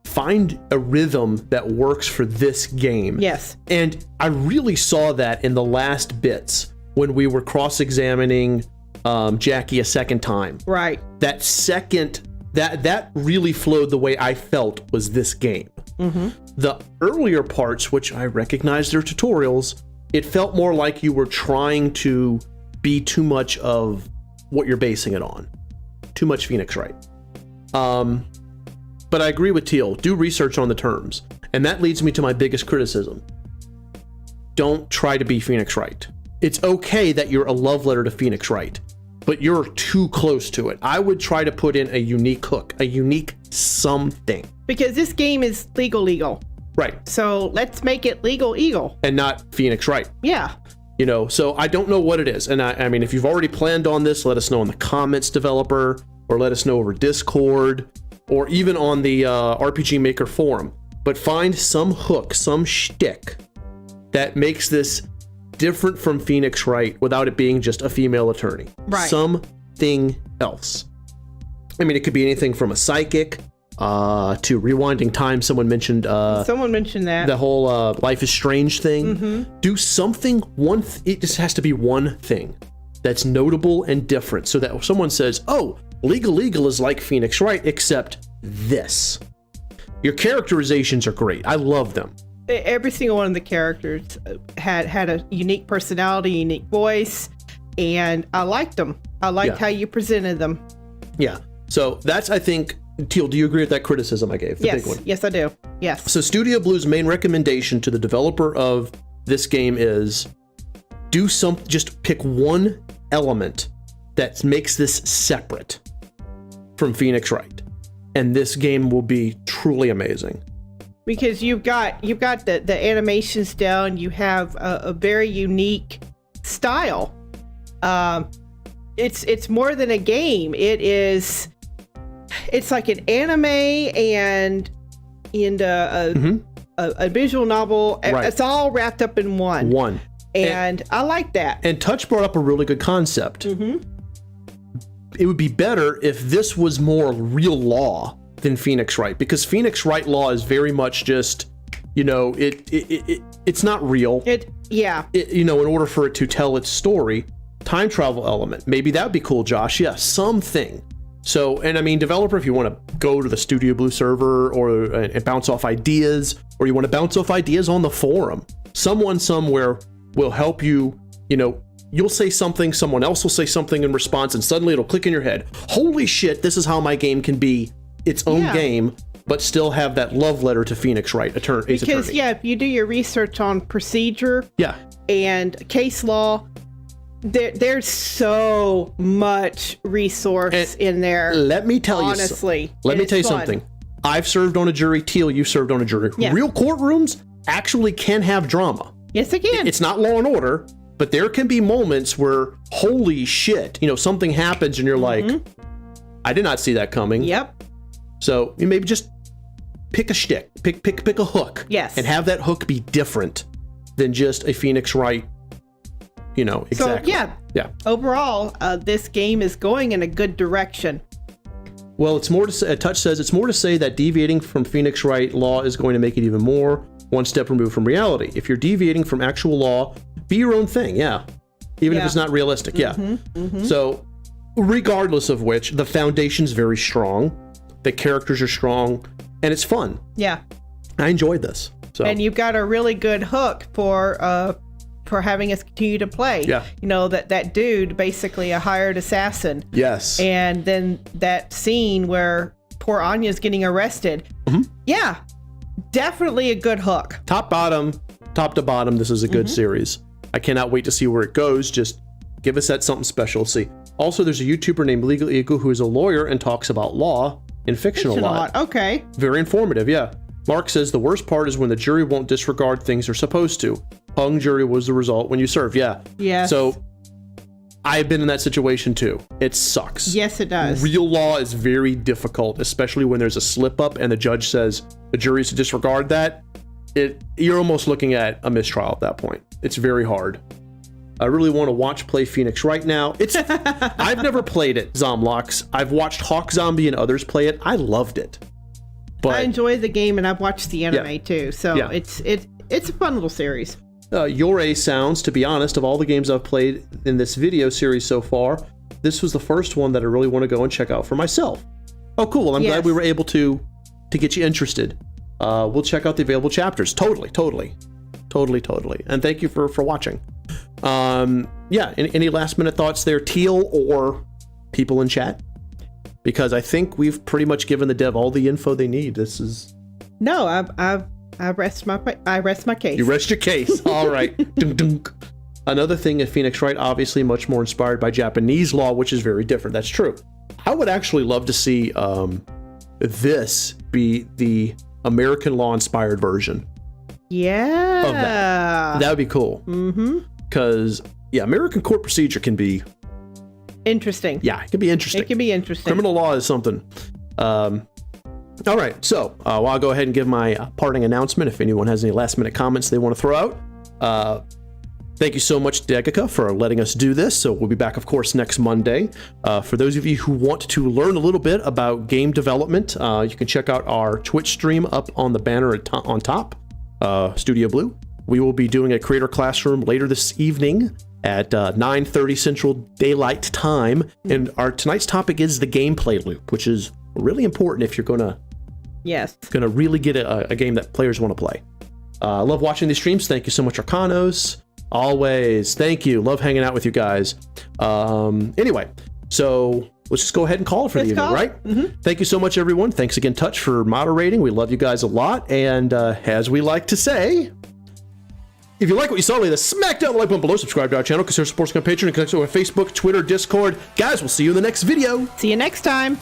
find a rhythm that works for this game. Yes. And I really saw that in the last bits when we were cross-examining Jackie a second time. Right. That second, that really flowed the way I felt was this game. The earlier parts, which I recognized they're tutorials, it felt more like you were trying to be too much of what you're basing it on. Too much Phoenix Wright. But I agree with Teal. Do research on the terms. And that leads me to my biggest criticism. Don't try to be Phoenix Wright. It's okay that you're a love letter to Phoenix Wright, but you're too close to it. I would try to put in a unique hook, a unique something. Because this game is legal. Right. So let's make it legal. And not Phoenix Wright. Yeah. You know, so I don't know what it is. And I mean, if you've already planned on this, let us know in the comments, developer, or let us know over Discord, or even on the RPG Maker forum. But find some hook, some shtick that makes this different from Phoenix Wright without it being just a female attorney. Right. Something else. I mean, it could be anything from a psychic to rewinding time. Someone mentioned that. the whole Life is Strange thing. Do something, it just has to be one thing that's notable and different so that if someone says, oh, Legal is like Phoenix Wright, except this. Your characterizations are great. I love them. Every single one of the characters had a unique personality, unique voice, and I liked them. I liked how you presented them. Yeah. So that's, I think, Teal, do you agree with that criticism I gave? The big one. Yes, I do. Yes. So Studio Blue's main recommendation to the developer of this game is just pick one element that makes this separate from Phoenix Wright. And this game will be truly amazing. Because you've got the animations down, you have a very unique style. It's more than a game. It's like an anime and a visual novel. Right. It's all wrapped up in one. And I like that. And Touch brought up a really good concept. It would be better if this was more real law than Phoenix Wright, because Phoenix Wright law is very much just, it's not real. In order for it to tell its story, time travel element, maybe that would be cool, Josh. Yeah, something. So, and I mean, developer, if you want to go to the Studio Blue server and bounce off ideas, or you want to bounce off ideas on the forum, someone somewhere will help you. You'll say something, someone else will say something in response, and suddenly it'll click in your head. Holy shit, this is how my game can be its own game, but still have that love letter to Phoenix Wright, Ace Attorney. If you do your research on procedure and case law, there's so much resource in there. Let me tell you, honestly, let me tell you something. I've served on a jury. Teal, you served on a jury. Yeah. Real courtrooms actually can have drama. Yes, they can. It's not Law and Order, but there can be moments where, holy shit, something happens and you're like, I did not see that coming. Yep. So you maybe just pick a shtick, pick a hook. Yes. And have that hook be different than just a Phoenix Wright. Exactly. So overall, this game is going in a good direction. Well, it's more to say, Touch says, it's more to say that deviating from Phoenix Wright law is going to make it even more one step removed from reality. If you're deviating from actual law, be your own thing. Yeah. Even if it's not realistic. Yeah. So regardless of which, the foundation's very strong, the characters are strong, and it's fun. Yeah. I enjoyed this. So. And you've got a really good hook for having us continue to play. Yeah. You know, that dude, basically a hired assassin. Yes. And then that scene where poor Anya's getting arrested. Mm-hmm. Yeah. Definitely a good hook. Top to bottom, this is a good series. I cannot wait to see where it goes. Just give us that something special to see. Also, there's a YouTuber named Legal Eagle who is a lawyer and talks about law in fiction a lot. Okay. Very informative, yeah. Mark says the worst part is when the jury won't disregard things they're supposed to. Hung jury was the result when you serve, yeah. Yeah. So I've been in that situation too. It sucks. Yes, it does. Real law is very difficult, especially when there's a slip up and the judge says the jury's to disregard that. You're almost looking at a mistrial at that point. It's very hard. I really want to watch play Phoenix right now. I've never played it, Zomlox. I've watched Hawk Zombie and others play it. I loved it. But I enjoy the game, and I've watched the anime too. So it's a fun little series. Your A sounds, to be honest, of all the games I've played in this video series so far, this was the first one that I really want to go and check out for myself. Oh, cool. Well, I'm glad we were able to get you interested. We'll check out the available chapters. Totally. And thank you for watching. Any last minute thoughts there, Teal or people in chat? Because I think we've pretty much given the dev all the info they need. This is... No, I rest my case. You rest your case. All right. Dunk, dunk. Another thing at Phoenix Wright, obviously much more inspired by Japanese law, which is very different. That's true. I would actually love to see this be the American law inspired version. Yeah. Of that would be cool. Mm-hmm. Because, American court procedure can be... interesting. Yeah, it can be interesting. It can be interesting. Criminal law is something. All right, so I'll go ahead and give my parting announcement if anyone has any last minute comments they want to throw out. Thank you so much, Degica, for letting us do this. So we'll be back, of course, next Monday. For those of you who want to learn a little bit about game development, you can check out our Twitch stream up on the banner on top, Studio Blue. We will be doing a creator classroom later this evening at 9:30 Central Daylight Time. And tonight's topic is the gameplay loop, which is really important if you're gonna really get a game that players want to play. I love watching these streams. Thank you so much, Arcanos. Always. Thank you. Love hanging out with you guys. Anyway, so let's just go ahead and call it for the evening, right? Mm-hmm. Thank you so much, everyone. Thanks again, Touch, for moderating. We love you guys a lot. And as we like to say, if you like what you saw, leave a smack down the like button below, subscribe to our channel, consider supporting our Patreon, and connect to our Facebook, Twitter, Discord. Guys, we'll see you in the next video. See you next time.